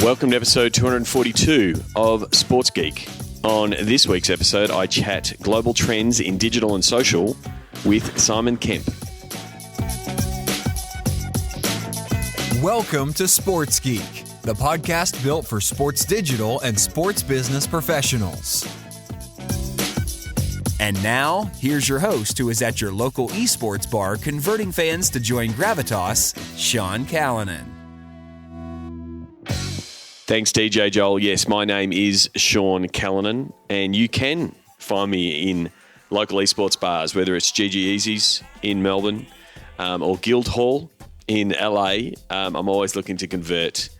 Welcome to episode 242 of Sports Geek. On this week's episode, I chat global trends in digital and social with Simon Kemp. Welcome to Sports Geek, the podcast built for sports digital and sports business professionals. And now, here's your host who is at your local esports bar converting fans to join Gravitas, Sean Callanan. Thanks, DJ Joel. Yes, my name is Sean Callanan, and you can find me in local esports bars, whether it's GG Easy's in Melbourne or Guildhall in LA. I'm always looking to convert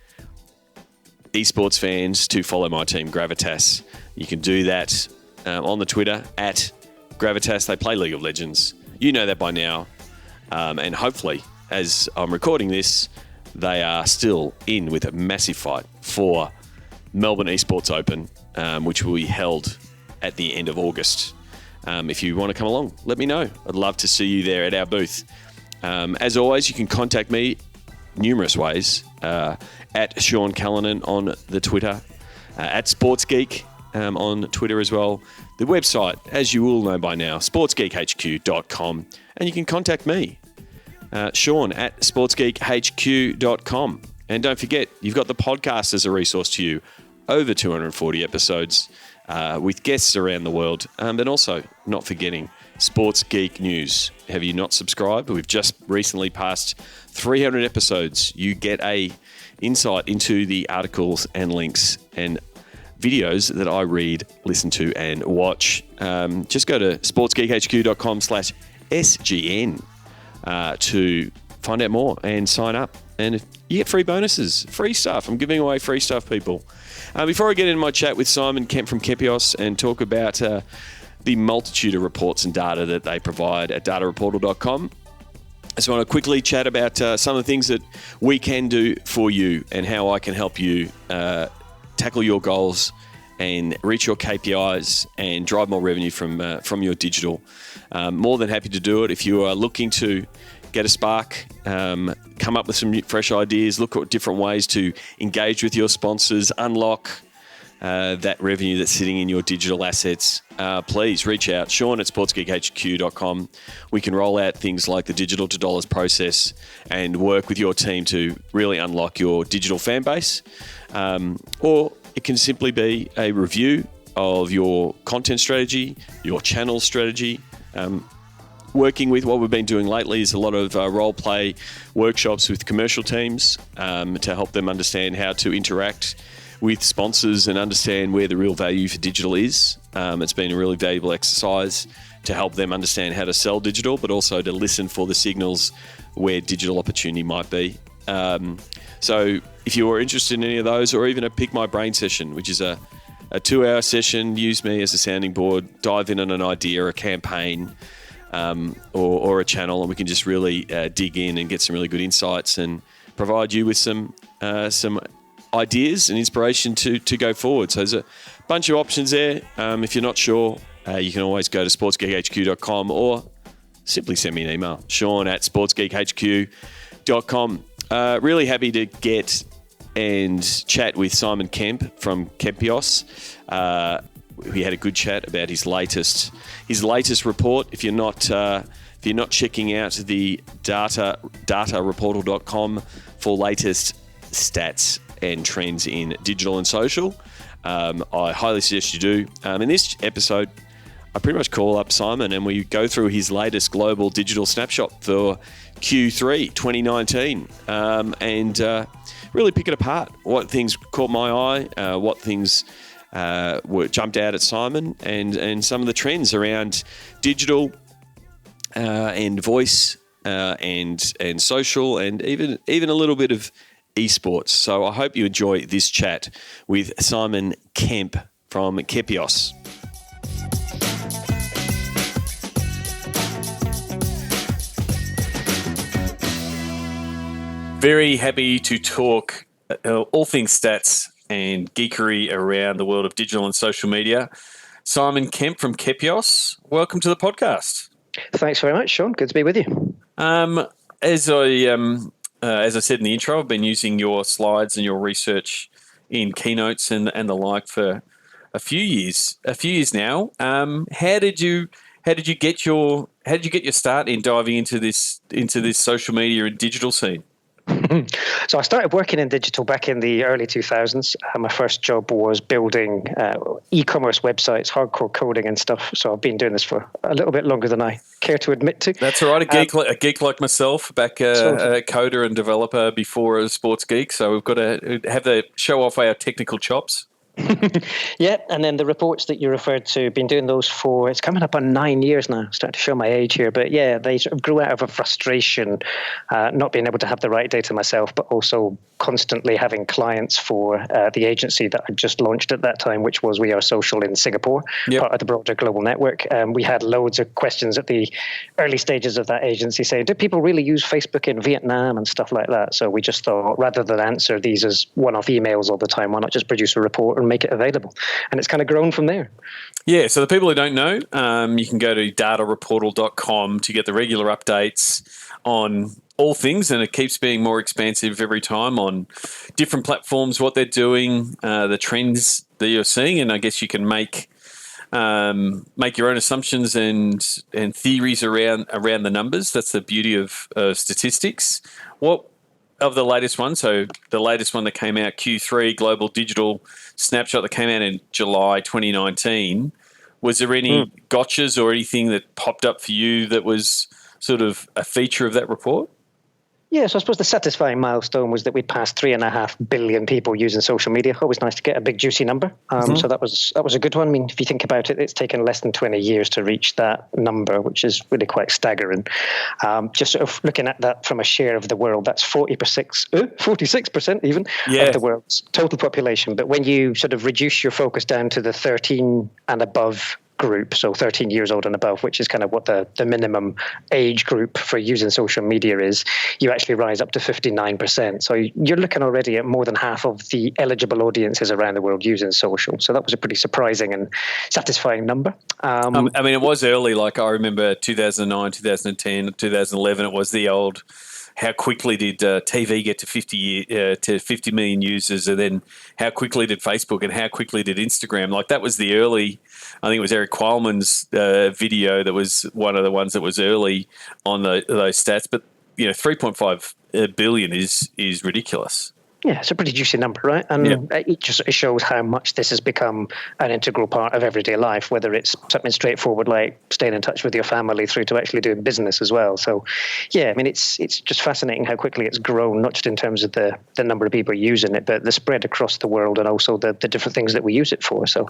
esports fans to follow my team, Gravitas. You can do that on the Twitter at Gravitas. They play League of Legends. You know that by now. And hopefully, as I'm recording this, they are still in with a massive fight for Melbourne Esports Open, which will be held at the end of August. If you want to come along, let me know. I'd love to see you there at our booth. As always, you can contact me numerous ways at Sean Callanan on the Twitter, at Sports Geek on Twitter as well. The website, as you all know by now, sportsgeekhq.com, and you can contact me. Sean at sportsgeekhq.com. And don't forget, you've got the podcast as a resource to you. Over 240 episodes with guests around the world. And also, not forgetting, Sports Geek News. Have you not subscribed? We've just recently passed 300 episodes. You get a insight into the articles and links and videos that I read, listen to, and watch. Just go to sportsgeekhq.com/SGN. To find out more and sign up. And you get free bonuses, free stuff. I'm giving away free stuff, people. Before I get into my chat with Simon Kemp from Kempios and talk about the multitude of reports and data that they provide at datareportal.com, I just want to quickly chat about some of the things that we can do for you and how I can help you tackle your goals and reach your KPIs and drive more revenue from your digital. More than happy to do it. If you are looking to get a spark, come up with some fresh ideas, look at different ways to engage with your sponsors, unlock that revenue that's sitting in your digital assets, please reach out. Sean at sportsgeekhq.com. We can roll out things like the digital to dollars process and work with your team to really unlock your digital fan base. Or it can simply be a review of your content strategy, your channel strategy. Working with what we've been doing lately is a lot of role play workshops with commercial teams to help them understand how to interact with sponsors and understand where the real value for digital is. It's been a really valuable exercise to help them understand how to sell digital, but also to listen for the signals where digital opportunity might be. So if you are interested in any of those, or even a Pick My Brain session, which is a 2-hour session, use me as a sounding board, dive in on an idea, a campaign, or a channel, and we can just really dig in and get some really good insights and provide you with some ideas and inspiration to go forward. So there's a bunch of options there. If you're not sure, you can always go to sportsgeekhq.com or simply send me an email, Sean at sportsgeekhq.com. Really happy to get and chat with Simon Kemp from Kempios. We had a good chat about his latest report. If you're not checking out the datareportal.com for latest stats and trends in digital and social, I highly suggest you do. In this episode, I pretty much call up Simon and we go through his latest global digital snapshot for Q3 2019 and really pick it apart. What things caught my eye, what things were jumped out at Simon, and some of the trends around digital and voice and social, and even a little bit of esports. So I hope you enjoy this chat with Simon Kemp from Kempios. Very happy to talk all things stats and geekery around the world of digital and social media. Simon Kemp from Kempios, welcome to the podcast. Thanks very much, Sean. Good to be with you. As I said in the intro, I've been using your slides and your research in keynotes and the like for a few years now. How did you get your start in diving into this social media and digital scene? So I started working in digital back in the early 2000s. My first job was building e-commerce websites, hardcore coding and stuff. So I've been doing this for a little bit longer than I care to admit to. That's all right. A geek like myself, back a coder and developer before a sports geek. So we've got to have to show off our technical chops. Yeah, and then the reports that you referred to, been doing those for, it's coming up on 9 years now. Starting to show my age here, but yeah, they sort of grew out of a frustration, not being able to have the right data myself, but also constantly having clients for the agency that I just launched at that time, which was We Are Social in Singapore, part of the broader global network. We had loads of questions at the early stages of that agency saying, do people really use Facebook in Vietnam and stuff like that? So we just thought, rather than answer these as one-off emails all the time, why not just produce a report and make it available? And it's kind of grown from there. Yeah, so the people who don't know, you can go to datareportal.com to get the regular updates on all things, and it keeps being more expansive every time on different platforms, what they're doing, the trends that you're seeing, and I guess you can make your own assumptions and theories around the numbers. That's the beauty of statistics. What of the latest one? So the latest one that came out, Q3 Global Digital Snapshot, that came out in July 2019. Was there any gotchas or anything that popped up for you that was sort of a feature of that report? Yeah, so I suppose the satisfying milestone was that we passed 3.5 billion people using social media. Always nice to get a big juicy number. So that was a good one. I mean, if you think about it, it's taken less than 20 years to reach that number, which is really quite staggering. Just sort of looking at that from a share of the world, that's 46% even of the world's total population. But when you sort of reduce your focus down to the 13 and above group, so 13 years old and above, which is kind of what the minimum age group for using social media is, you actually rise up to 59%. So you're looking already at more than half of the eligible audiences around the world using social. So that was a pretty surprising and satisfying number. I mean, it was early. Like I remember 2009, 2010, 2011, it was the old, how quickly did TV get to 50 million users, and then how quickly did Facebook and how quickly did Instagram? Like that was the early. I think it was Eric Qualman's video that was one of the ones that was early on those stats. But 3.5 billion is ridiculous. Yeah, it's a pretty juicy number, right? And it shows how much this has become an integral part of everyday life, whether it's something straightforward like staying in touch with your family through to actually doing business as well. So, yeah, I mean, it's just fascinating how quickly it's grown, not just in terms of the number of people using it, but the spread across the world and also the different things that we use it for. So,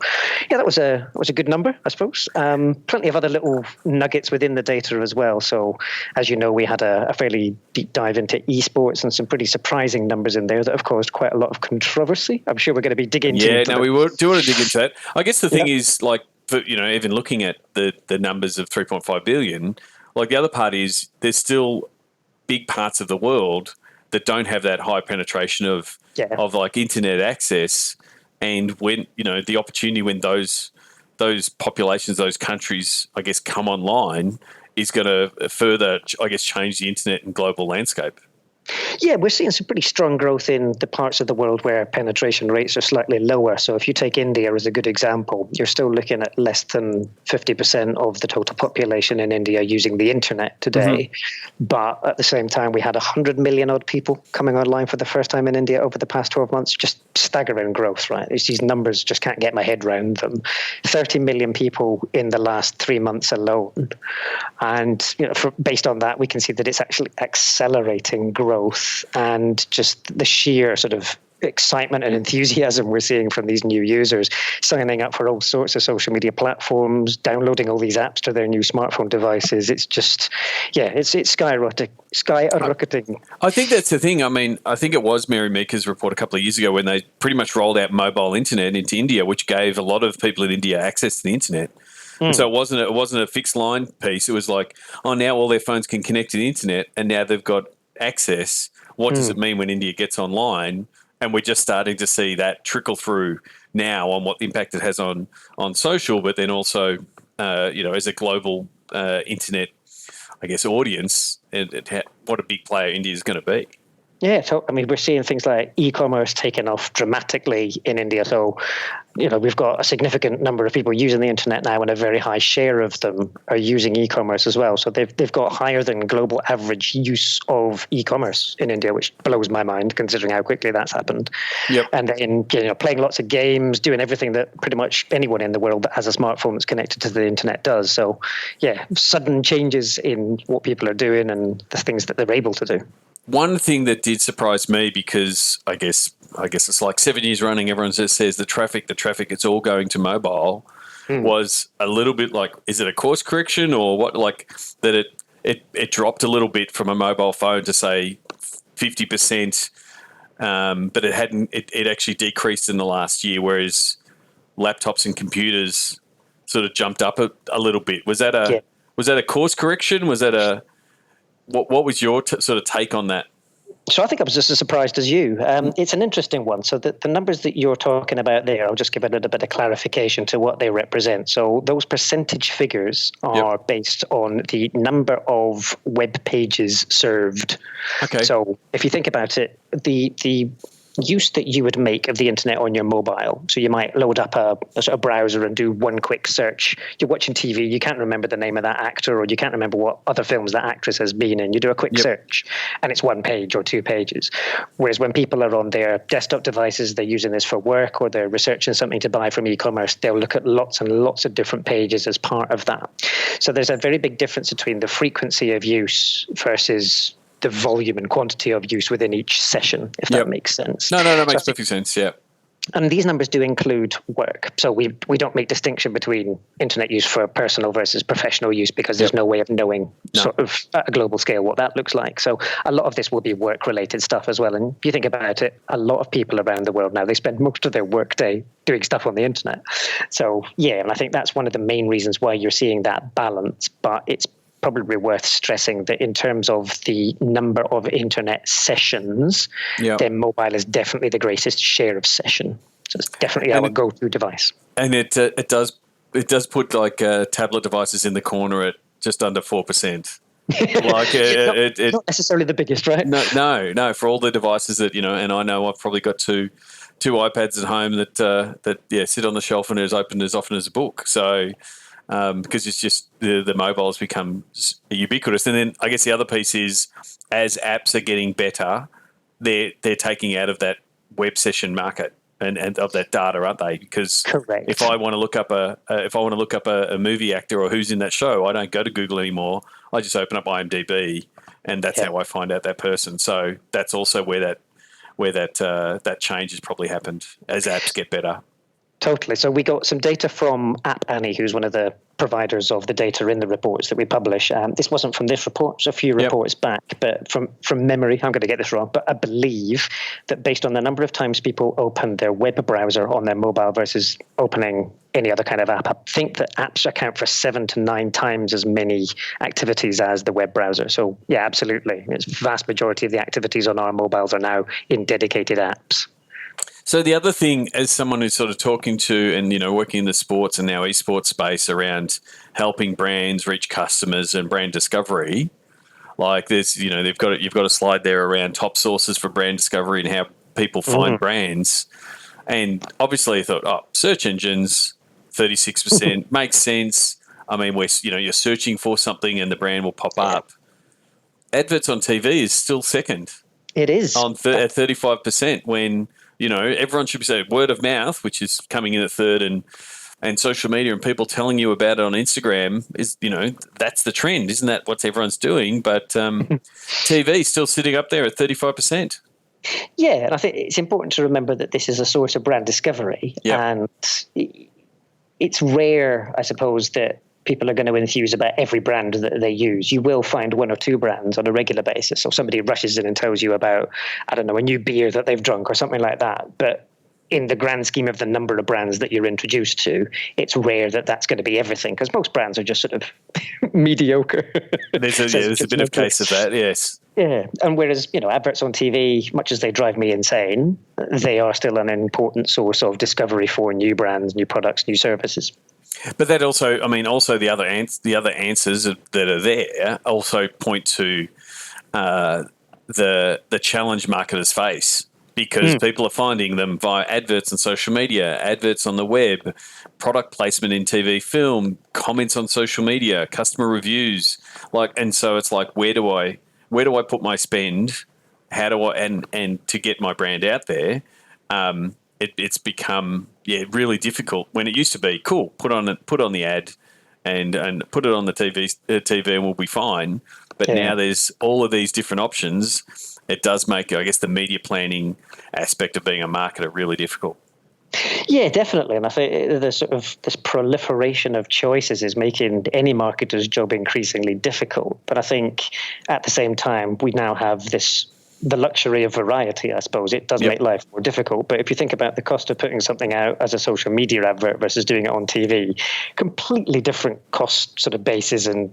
yeah, that was a good number, I suppose. Plenty of other little nuggets within the data as well. So, as you know, we had a fairly deep dive into esports and some pretty surprising numbers in there that have caused quite a lot of controversy. I'm sure we're going to be digging into we do want to dig into that. I guess the thing is, like, even looking at the numbers of 3.5 billion, like the other part is there's still big parts of the world that don't have that high penetration of like internet access, and when the opportunity when those populations, those countries, I guess, come online is going to further, I guess, change the internet and global landscape. Yeah, we're seeing some pretty strong growth in the parts of the world where penetration rates are slightly lower. So if you take India as a good example, you're still looking at less than 50% of the total population in India using the internet today. But at the same time, we had 100 million odd people coming online for the first time in India over the past 12 months. Just staggering growth, right? These numbers just can't get my head around them. 30 million people in the last 3 months alone. And based on that, we can see that it's actually accelerating growth, and just the sheer sort of excitement and enthusiasm we're seeing from these new users signing up for all sorts of social media platforms, downloading all these apps to their new smartphone devices. It's just, it's skyrocketing. I think that's the thing. I mean, I think it was Mary Meeker's report a couple of years ago when they pretty much rolled out mobile internet into India, which gave a lot of people in India access to the internet. So it wasn't a fixed line piece. It was like, now all their phones can connect to the internet, and now they've got access. What does it mean when India gets online? And we're just starting to see that trickle through now on what impact it has on social, but then also, as a global internet, I guess, audience, and what a big player India is going to be. Yeah, so I mean, we're seeing things like e-commerce taking off dramatically in India. So, we've got a significant number of people using the internet now, and a very high share of them are using e-commerce as well. So they've got higher than global average use of e-commerce in India, which blows my mind considering how quickly that's happened. Yep. And then playing lots of games, doing everything that pretty much anyone in the world that has a smartphone that's connected to the internet does. So, yeah, sudden changes in what people are doing and the things that they're able to do. One thing that did surprise me, because I guess it's like 7 years running, everyone just says the traffic, it's all going to mobile, was a little bit like, is it a course correction or what? Like that it dropped a little bit from a mobile phone to say 50%, but it actually decreased in the last year, whereas laptops and computers sort of jumped up a little bit. Was that a course correction? Was that what was your sort of take on that? So I think I was just as surprised as you. It's an interesting one. So the numbers that you're talking about there, I'll just give a little bit of clarification to what they represent. So those percentage figures are based on the number of web pages served. Okay. So if you think about it, the use that you would make of the internet on your mobile. So you might load up a sort of browser and do one quick search. You're watching TV, you can't remember the name of that actor, or you can't remember what other films that actress has been in. You do a quick search and it's 1 page or 2 pages. Whereas when people are on their desktop devices, they're using this for work or they're researching something to buy from e-commerce, they'll look at lots and lots of different pages as part of that. So there's a very big difference between the frequency of use versus the volume and quantity of use within each session, if that makes sense. No, that makes perfect sense, yeah. And these numbers do include work. So we don't make distinction between internet use for personal versus professional use because there's no way of knowing sort of at a global scale what that looks like. So a lot of this will be work-related stuff as well. And if you think about it, a lot of people around the world now, they spend most of their workday doing stuff on the internet. So, yeah, and I think that's one of the main reasons why you're seeing that balance. But it's probably worth stressing that in terms of the number of internet sessions, then mobile is definitely the greatest share of session. So it's definitely our go-to device. And it does put like tablet devices in the corner at just under 4%. Like not necessarily the biggest, right? No. For all the devices that and I know I've probably got two iPads at home that sit on the shelf and is opened as often as a book. So. Because it's just the mobile has become ubiquitous. And then I guess the other piece is as apps are getting better, they're taking out of that web session market and of that data, aren't they? Because if I want to look up a movie actor or who's in that show, I don't go to Google anymore. I just open up IMDb, and that's how I find out that person. So that's also where that change has probably happened as apps get better. Totally. So we got some data from App Annie, who's one of the providers of the data in the reports that we publish. This wasn't from this report, it's a few reports back, but from memory, I'm going to get this wrong, but I believe that based on the number of times people open their web browser on their mobile versus opening any other kind of app, I think that apps account for 7 to 9 times as many activities as the web browser. So yeah, absolutely. It's vast majority of the activities on our mobiles are now in dedicated apps. So the other thing, as someone who's sort of talking to and working in the sports and now esports space around helping brands reach customers and brand discovery, like there's you've got a slide there around top sources for brand discovery and how people find brands, and obviously I thought, search engines, 36% makes sense. I mean, you're searching for something and the brand will pop up. Adverts on TV is still second. It is at 35% when. Everyone should be saying word of mouth, which is coming in at third, and social media and people telling you about it on Instagram is, that's the trend. Isn't that what everyone's doing? But TV is still sitting up there at 35%. Yeah, and I think it's important to remember that this is a source of brand discovery. And it's rare, I suppose, that people are going to enthuse about every brand that they use. You will find 1 or 2 brands on a regular basis. So somebody rushes in and tells you about, I don't know, a new beer that they've drunk or something like that. But in the grand scheme of the number of brands that you're introduced to, it's rare that that's going to be everything because most brands are just sort of mediocre. There's a bit of case of that, yes. Yeah, and whereas, adverts on TV, much as they drive me insane, they are still an important source of discovery for new brands, new products, new services. But that also, the other answers that are there also point to the challenge marketers face, because people are finding them via adverts on social media, adverts on the web, product placement in TV, film, comments on social media, customer reviews, and so it's like, where do I put my spend? How do I and to get my brand out there? It's become really difficult. When it used to be cool, put on the ad and put it on the TV and we'll be fine. But now there's all of these different options. It does make, I guess, the media planning aspect of being a marketer really difficult. Yeah, definitely. And I think the sort of this proliferation of choices is making any marketer's job increasingly difficult. But I think at the same time, we now have the luxury of variety, I suppose. It does make life more difficult. But if you think about the cost of putting something out as a social media advert versus doing it on TV, completely different cost sort of bases and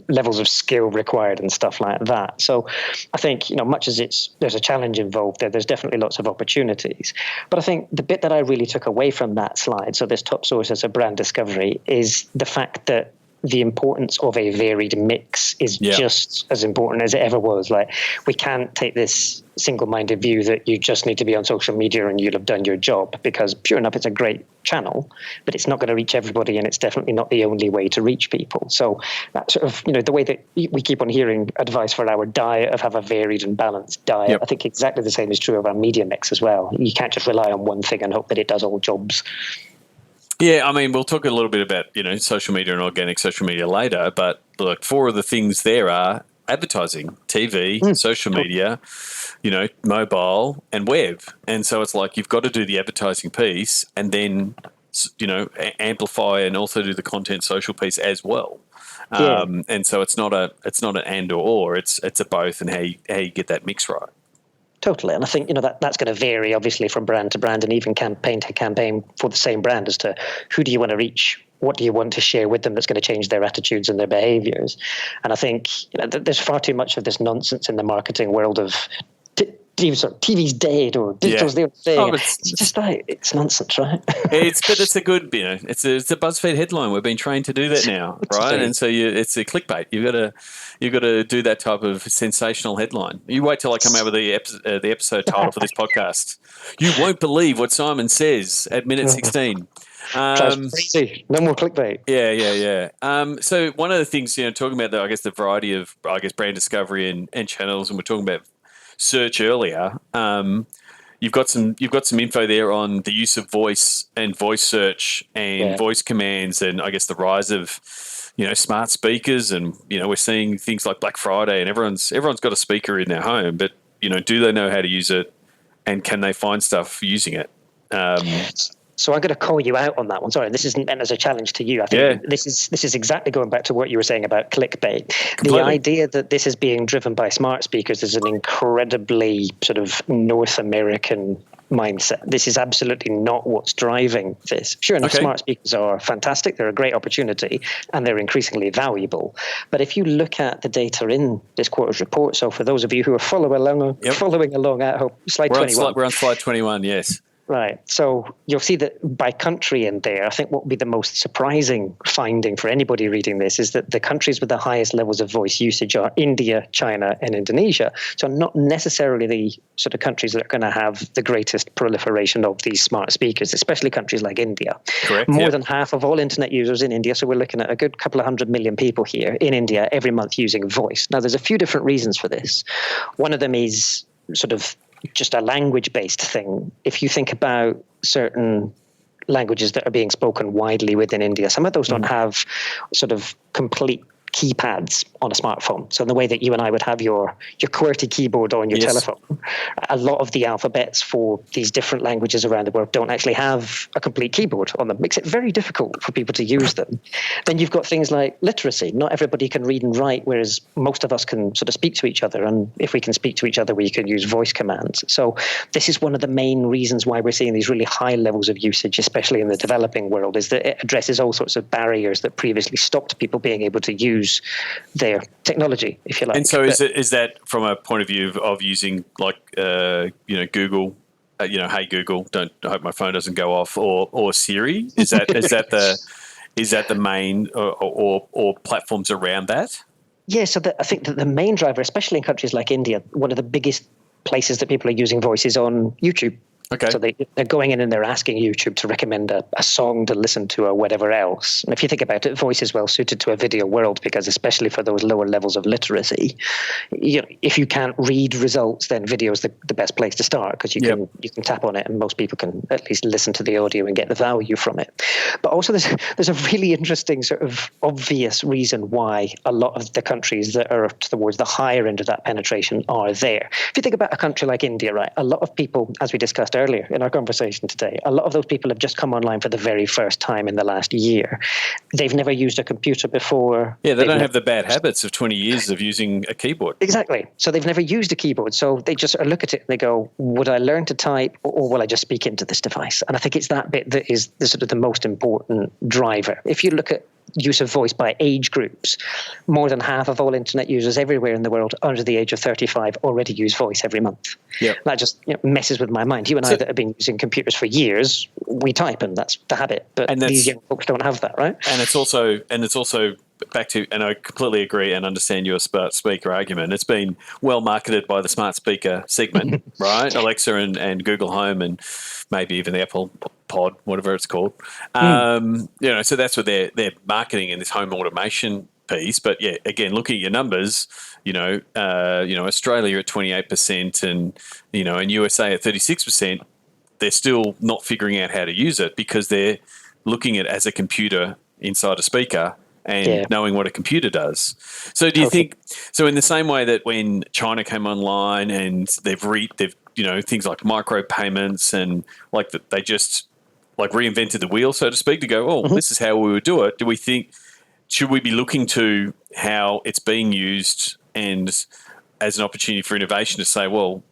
levels of skill required and stuff like that. So I think, much as there's a challenge involved there's definitely lots of opportunities. But I think the bit that I really took away from that slide, so this top sources of brand discovery, is the fact that the importance of a varied mix is just as important as it ever was. Like, we can't take this single-minded view that you just need to be on social media and you'll have done your job, because sure enough, it's a great channel, but it's not going to reach everybody, and it's definitely not the only way to reach people. So that sort of, the way that we keep on hearing advice for our diet of have a varied and balanced diet, I think exactly the same is true of our media mix as well. You can't just rely on one thing and hope that it does all jobs. Yeah, I mean, we'll talk a little bit about, social media and organic social media later, but look, 4 of the things there are advertising, TV, social media, mobile and web. And so it's like, you've got to do the advertising piece and then, amplify and also do the content social piece as well. And so it's not an and or, it's a both, and how you get that mix right. Totally. And I think, that's going to vary, obviously, from brand to brand and even campaign to campaign for the same brand as to who do you want to reach, what do you want to share with them that's going to change their attitudes and their behaviors. And I think there's far too much of this nonsense in the marketing world of TV's dead or digital's the old thing. It's just like, it's nonsense, right? It's a good, it's a BuzzFeed headline. We've been trained to do that now, right? And so it's a clickbait. You've got to do that type of sensational headline. You wait till I come out with the episode title for this podcast. You won't believe what Simon says at minute 16. Crazy. No more clickbait. Yeah. So one of the things, talking about the variety of, brand discovery and channels, and we're talking about search earlier. You've got some info there on the use of voice and voice search and voice commands, and I guess the rise of smart speakers, and we're seeing things like Black Friday, and everyone's got a speaker in their home, but do they know how to use it, and can they find stuff using it? So I'm going to call you out on that one. Sorry, this isn't meant as a challenge to you. I think this is exactly going back to what you were saying about clickbait. Completely. The idea that this is being driven by smart speakers is an incredibly sort of North American mindset. This is absolutely not what's driving this. Sure enough, smart speakers are fantastic. They're a great opportunity, and they're increasingly valuable. But if you look at the data in this quarter's report, so for those of you who are following along at home, slide 21. We're on slide 21, yes. Right. So you'll see that by country in there, I think what would be the most surprising finding for anybody reading this is that the countries with the highest levels of voice usage are India, China, and Indonesia. So not necessarily the sort of countries that are going to have the greatest proliferation of these smart speakers, especially countries like India. Correct. More than half of all internet users in India, so we're looking at a good couple of 100 million people here in India every month using voice. Now, there's a few different reasons for this. One of them is sort of just a language-based thing. If you think about certain languages that are being spoken widely within India, some of those don't have sort of complete keypads on a smartphone. So in the way that you and I would have your QWERTY keyboard on your telephone, a lot of the alphabets for these different languages around the world don't actually have a complete keyboard on them. Makes it very difficult for people to use them. Then you've got things like literacy. Not everybody can read and write, whereas most of us can sort of speak to each other. And if we can speak to each other, we can use voice commands. So this is one of the main reasons why we're seeing these really high levels of usage, especially in the developing world, is that it addresses all sorts of barriers that previously stopped people being able to use their technology, if you like. And so is that from a point of view of using like Google, hey Google, I hope my phone doesn't go off, or Siri? Is that the main or platforms around that? Yeah, so I think that the main driver, especially in countries like India, one of the biggest places that people are using voice is on YouTube. Okay. So they're going in and they're asking YouTube to recommend a song to listen to or whatever else. And if you think about it, voice is well suited to a video world because especially for those lower levels of literacy, if you can't read results, then video is the best place to start because you can tap on it and most people can at least listen to the audio and get the value from it. But also there's a really interesting sort of obvious reason why a lot of the countries that are towards the higher end of that penetration are there. If you think about a country like India, right, a lot of people, as we discussed earlier in our conversation today, a lot of those people have just come online for the very first time in the last year. They've never used a computer before. Yeah, they don't have the bad habits of 20 years of using a keyboard. Exactly. So they've never used a keyboard. So they just look at it and they go, would I learn to type or will I just speak into this device? And I think it's that bit that is the sort of the most important driver. If you look at use of voice by age groups, more than half of all internet users everywhere in the world under the age of 35 already use voice every month. Yep. That just messes with my mind. You and I that have been using computers for years, we type and that's the habit. But these young folks don't have that, right? And it's also back to, and I completely agree and understand your smart speaker argument. It's been well marketed by the smart speaker segment, right? Alexa and Google Home and maybe even the Apple Pod, whatever it's called. So that's what they're marketing in this home automation piece. But yeah, again, looking at your numbers, Australia at 28% and USA at 36%, they're still not figuring out how to use it because they're looking at it as a computer inside a speaker and knowing what a computer does. So do you think, so in the same way that when China came online and they've things like micro payments and like that, they just like reinvented the wheel, so to speak, to go, this is how we would do it. Do we think, should we be looking to how it's being used and as an opportunity for innovation to say, well,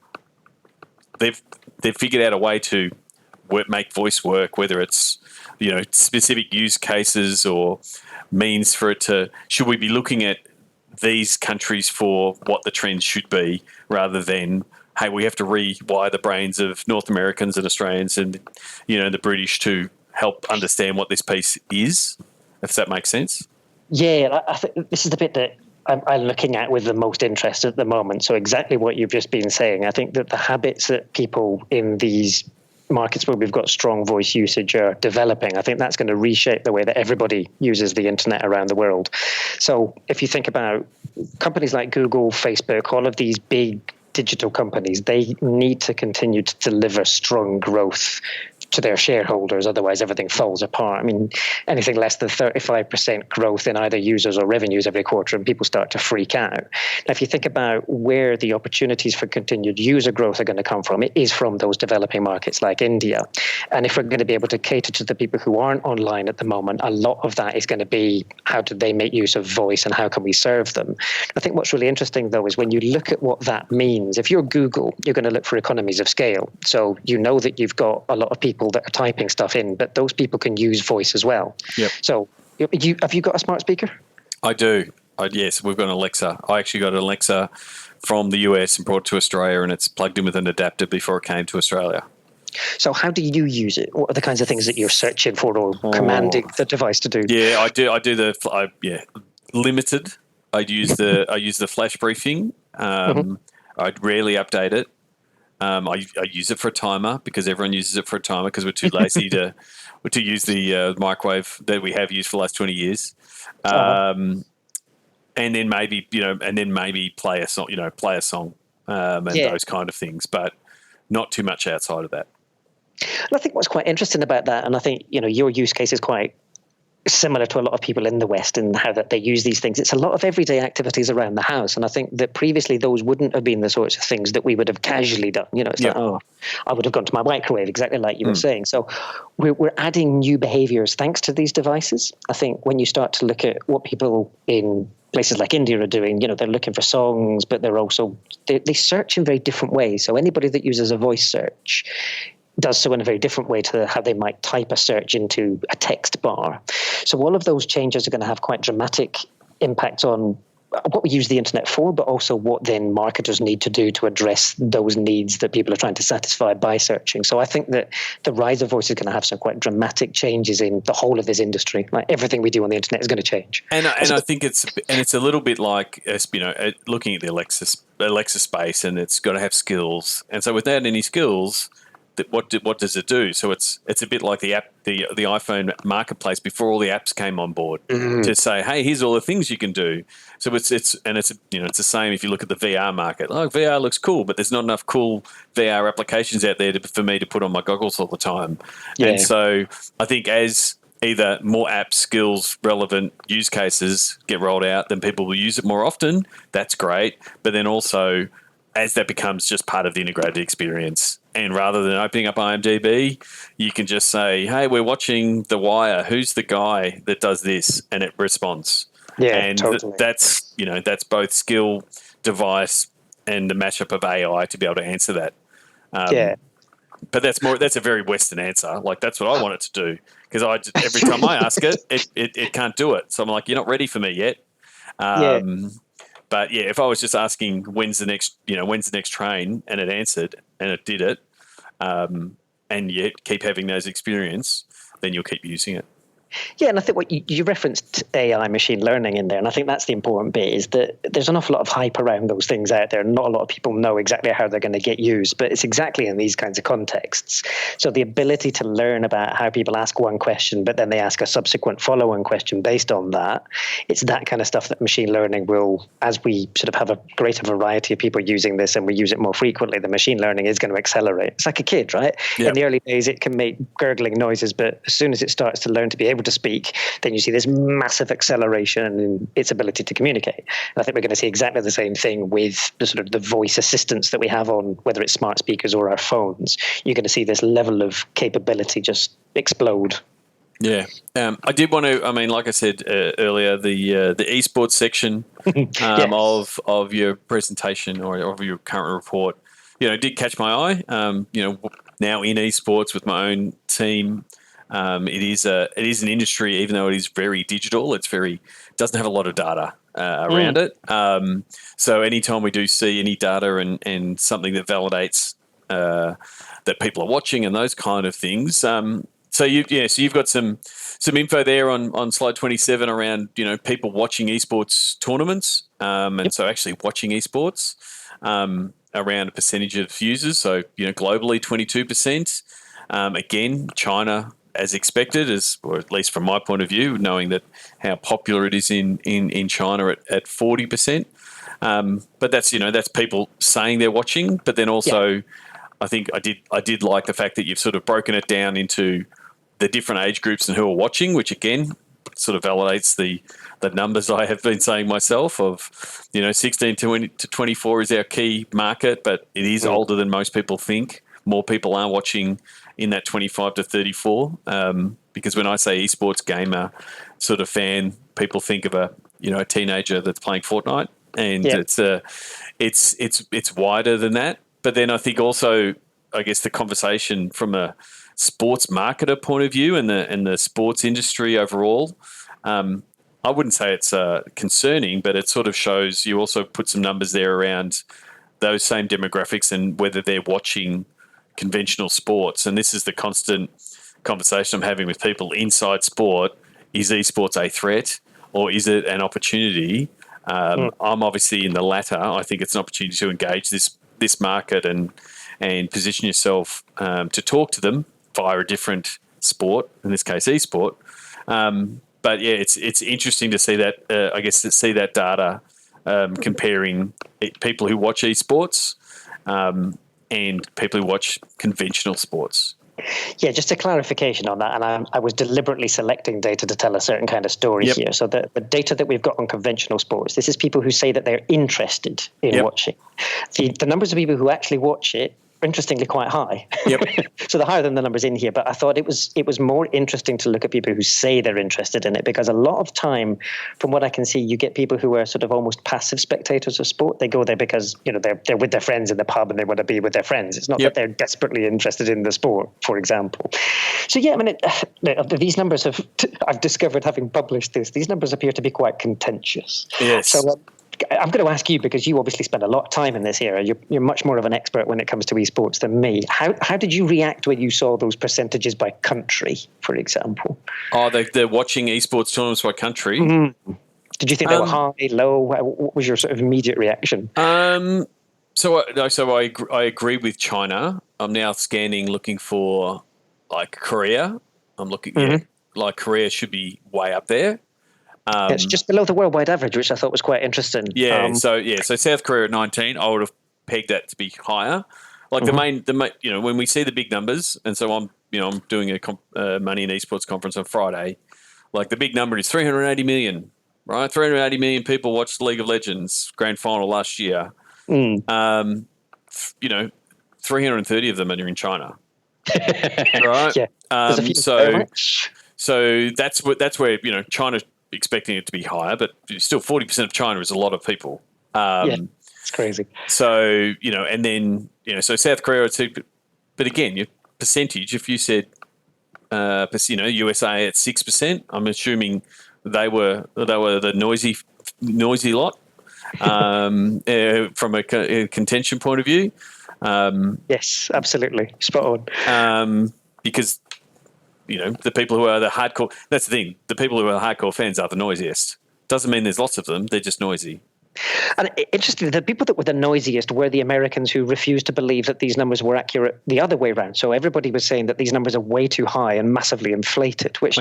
they've figured out a way to make voice work, whether it's, specific use cases or means for it to, should we be looking at these countries for what the trends should be rather than, hey, we have to rewire the brains of North Americans and Australians and, the British to help understand what this piece is, if that makes sense? Yeah, I think this is the bit that I'm looking at with the most interest at the moment. So exactly what you've just been saying. I think that the habits that people in these markets where we've got strong voice usage are developing, I think that's going to reshape the way that everybody uses the internet around the world. So if you think about companies like Google, Facebook, all of these big digital companies, they need to continue to deliver strong growth to their shareholders, otherwise everything falls apart. I mean, anything less than 35% growth in either users or revenues every quarter, and people start to freak out. Now, if you think about where the opportunities for continued user growth are going to come from, it is from those developing markets like India. And if we're going to be able to cater to the people who aren't online at the moment, a lot of that is going to be how do they make use of voice and how can we serve them? I think what's really interesting, though, is when you look at what that means, if you're Google, you're going to look for economies of scale. So you know that you've got a lot of people that are typing stuff in, but those people can use voice as well. Yep. So have you got a smart speaker? I do. Yes, we've got an Alexa. I actually got an Alexa from the US and brought it to Australia, and it's plugged in with an adapter before it came to Australia. So how do you use it? What are the kinds of things that you're searching for or commanding the device to do? Yeah, I do limited. I use the flash briefing. I'd rarely update it. I use it for a timer because everyone uses it for a timer because we're too lazy to use the microwave that we have used for the last 20 years. And then maybe play a song, and those kind of things, but not too much outside of that. And I think what's quite interesting about that, and I think your use case is quite similar to a lot of people in the West and how that they use these things. It's a lot of everyday activities around the house. And I think that previously those wouldn't have been the sorts of things that we would have casually done. It's like, I would have gone to my microwave, exactly like you were saying. So we're adding new behaviors thanks to these devices. I think when you start to look at what people in places like India are doing, they're looking for songs, but they're also, they search in very different ways. So anybody that uses a voice search does so in a very different way to how they might type a search into a text bar. So all of those changes are going to have quite dramatic impacts on what we use the internet for, but also what then marketers need to do to address those needs that people are trying to satisfy by searching. So I think that the rise of voice is going to have some quite dramatic changes in the whole of this industry. Like everything we do on the internet is going to change. And I think it's a little bit like, looking at the Alexa space, and it's got to have skills. And so without any skills, what does it do? So it's a bit like the iPhone marketplace before all the apps came on board to say, hey, here's all the things you can do. So it's the same if you look at the VR market. Oh, VR looks cool, but there's not enough cool VR applications out there for me to put on my goggles all the time. Yeah. And so I think as either more app skills relevant use cases get rolled out, then people will use it more often. That's great. But then also as that becomes just part of the integrated experience, and rather than opening up IMDb, you can just say, hey, we're watching The Wire. Who's the guy that does this? And it responds. Yeah, and totally. That's both skill, device, and the mashup of AI to be able to answer that. But that's a very Western answer. Like, that's what I want it to do. Because every time I ask it, it can't do it. So I'm like, you're not ready for me yet. But yeah, if I was just asking when's the next train, and it answered and it did it, and you keep having those experience, then you'll keep using it. Yeah, and I think what you referenced AI, machine learning in there, and I think that's the important bit, is that there's an awful lot of hype around those things out there. Not a lot of people know exactly how they're going to get used, but it's exactly in these kinds of contexts. So the ability to learn about how people ask one question, but then they ask a subsequent follow-on question based on that, it's that kind of stuff that machine learning will, as we sort of have a greater variety of people using this and we use it more frequently, the machine learning is going to accelerate. It's like a kid, right? Yep. In the early days, it can make gurgling noises, but as soon as it starts to learn to be able to speak, then you see this massive acceleration in its ability to communicate. And I think we're going to see exactly the same thing with the sort of the voice assistants that we have on, whether it's smart speakers or our phones. You're going to see this level of capability just explode. Yeah. I did want to, like I said earlier, the esports section yes. of your presentation or of your current report, did catch my eye. Now in esports with my own team, it is an industry, even though it is very digital, doesn't have a lot of data around it. So anytime we do see any data and something that validates that people are watching and those kind of things. So you've got some info there on slide 27 around people watching esports tournaments, and so actually watching esports around a percentage of users. So globally 22%. Again, China, as expected, or at least from my point of view, knowing that how popular it is in China at 40%. But that's people saying they're watching. But then also, I think I did like the fact that you've sort of broken it down into the different age groups and who are watching, which again sort of validates the numbers I have been saying myself of 16 to 24 is our key market, but it is older than most people think. More people are watching in that 25 to 34, because when I say esports gamer sort of fan, people think of a teenager that's playing Fortnite, and it's wider than that. But then I think also, I guess the conversation from a sports marketer point of view and the sports industry overall, I wouldn't say it's concerning, but it sort of shows. You also put some numbers there around those same demographics and whether they're watching conventional sports. And this is the constant conversation I'm having with people inside sport. Is esports a threat or is it an opportunity? I'm obviously in the latter. I think it's an opportunity to engage this market and position yourself to talk to them via a different sport, in this case esport. But yeah, it's interesting to see that, see that data comparing people who watch esports and people who watch conventional sports. Yeah, just a clarification on that. And I was deliberately selecting data to tell a certain kind of story here. So the data that we've got on conventional sports, this is people who say that they're interested in watching. The numbers of people who actually watch it, interestingly, quite high. So they're higher than the numbers in here. But I thought it was more interesting to look at people who say they're interested in it, because a lot of time, from what I can see, you get people who are sort of almost passive spectators of sport. They go there because they're with their friends in the pub and they want to be with their friends. It's not that they're desperately interested in the sport, for example. So yeah, these numbers I've discovered, having published this, these numbers appear to be quite contentious. Yes. So I'm going to ask you, because you obviously spend a lot of time in this area. You're much more of an expert when it comes to esports than me. How did you react when you saw those percentages by country, for example? Oh, they're watching esports tournaments by country. Mm-hmm. Did you think they were high, low? What was your sort of immediate reaction? So I agree with China. I'm now scanning, looking for like Korea. I'm looking like Korea should be way up there. It's just below the worldwide average, which I thought was quite interesting. Yeah. So South Korea at 19, I would have pegged that to be higher. Like the main, when we see the big numbers, and so I'm doing a Money in Esports conference on Friday. Like the big number is 380 million, right? 380 million people watched the League of Legends grand final last year. 330 of them are in China, right? Yeah. So that's where China's expecting it to be higher, but still 40% of China is a lot of people. It's crazy. So and then so South Korea, but again, your percentage. If you said USA at 6%, I'm assuming they were the noisy lot. From a contention point of view. Yes, absolutely. Spot on. Because, the people who are the hardcore, that's the thing, the people who are the hardcore fans are the noisiest. Doesn't mean there's lots of them, they're just noisy. And interestingly, the people that were the noisiest were the Americans who refused to believe that these numbers were accurate the other way around. So everybody was saying that these numbers are way too high and massively inflated, which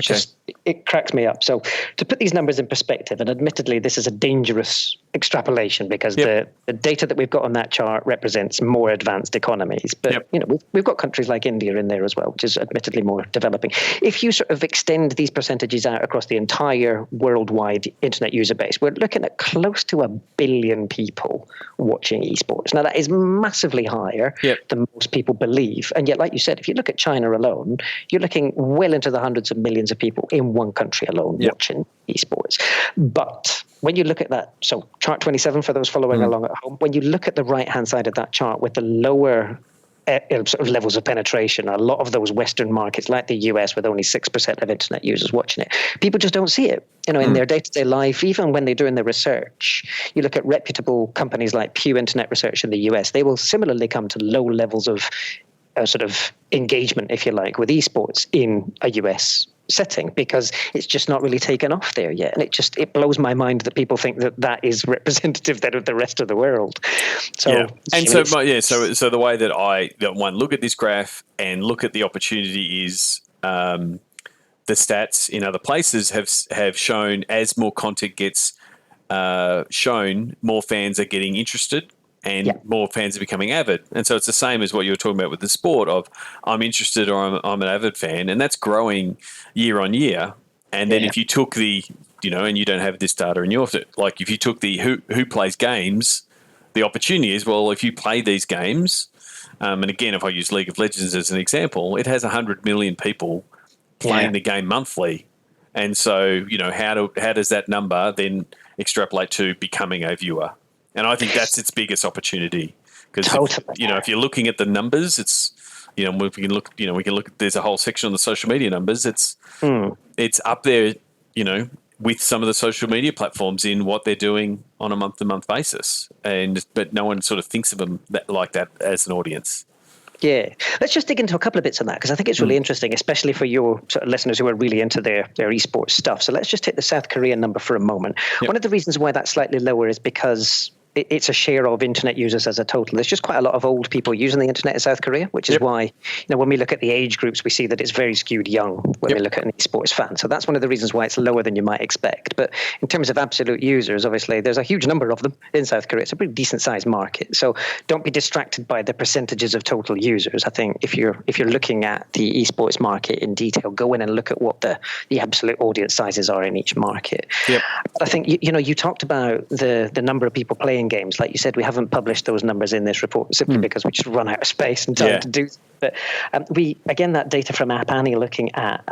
it cracks me up. So to put these numbers in perspective, and admittedly this is a dangerous extrapolation because the data that we've got on that chart represents more advanced economies. But we've got countries like India in there as well, which is admittedly more developing. If you sort of extend these percentages out across the entire worldwide internet user base, we're looking at close to 1 billion people watching esports. Now, that is massively higher than most people believe. And yet, like you said, if you look at China alone, you're looking well into the hundreds of millions of people in one country alone watching esports. But when you look at that, so chart 27 for those following along at home, when you look at the right-hand side of that chart with the lower sort of levels of penetration, a lot of those Western markets, like the US, with only 6% of internet users watching it, people just don't see it. In their day-to-day life, even when they're doing their research, you look at reputable companies like Pew Internet Research in the US, they will similarly come to low levels of sort of engagement, if you like, with esports in a US setting because it's just not really taken off there yet. And it blows my mind that people think that is representative then of the rest of the world. So so the way that one look at this graph and look at the opportunity is the stats in other places have shown as more content gets shown, more fans are getting interested and more fans are becoming avid. And so it's the same as what you were talking about with the sport of I'm interested or I'm an avid fan, and that's growing year on year. And then if you took the, and you don't have this data in your, like if you took the who plays games, the opportunity is, well, if you play these games, and again, if I use League of Legends as an example, it has 100 million people playing the game monthly. And so, how does that number then extrapolate to becoming a viewer? And I think that's its biggest opportunity because if you're looking at the numbers, it's we can look. There's a whole section on the social media numbers. It's up there, with some of the social media platforms in what they're doing on a month-to-month basis, but no one sort of thinks of them like that as an audience. Yeah. Let's just dig into a couple of bits on that because I think it's really interesting, especially for your sort of listeners who are really into their esports stuff. So let's just take the South Korean number for a moment. One of the reasons why that's slightly lower is because it's a share of internet users as a total. There's just quite a lot of old people using the internet in South Korea, which is why, when we look at the age groups, we see that it's very skewed young when we look at an esports fan. So that's one of the reasons why it's lower than you might expect. But in terms of absolute users, obviously, there's a huge number of them in South Korea. It's a pretty decent sized market. So don't be distracted by the percentages of total users. I think if you're looking at the esports market in detail, go in and look at what the absolute audience sizes are in each market. I think, you talked about the number of people playing playing games. Like you said, we haven't published those numbers in this report simply because we just run out of space and time to do. But that data from App Annie looking at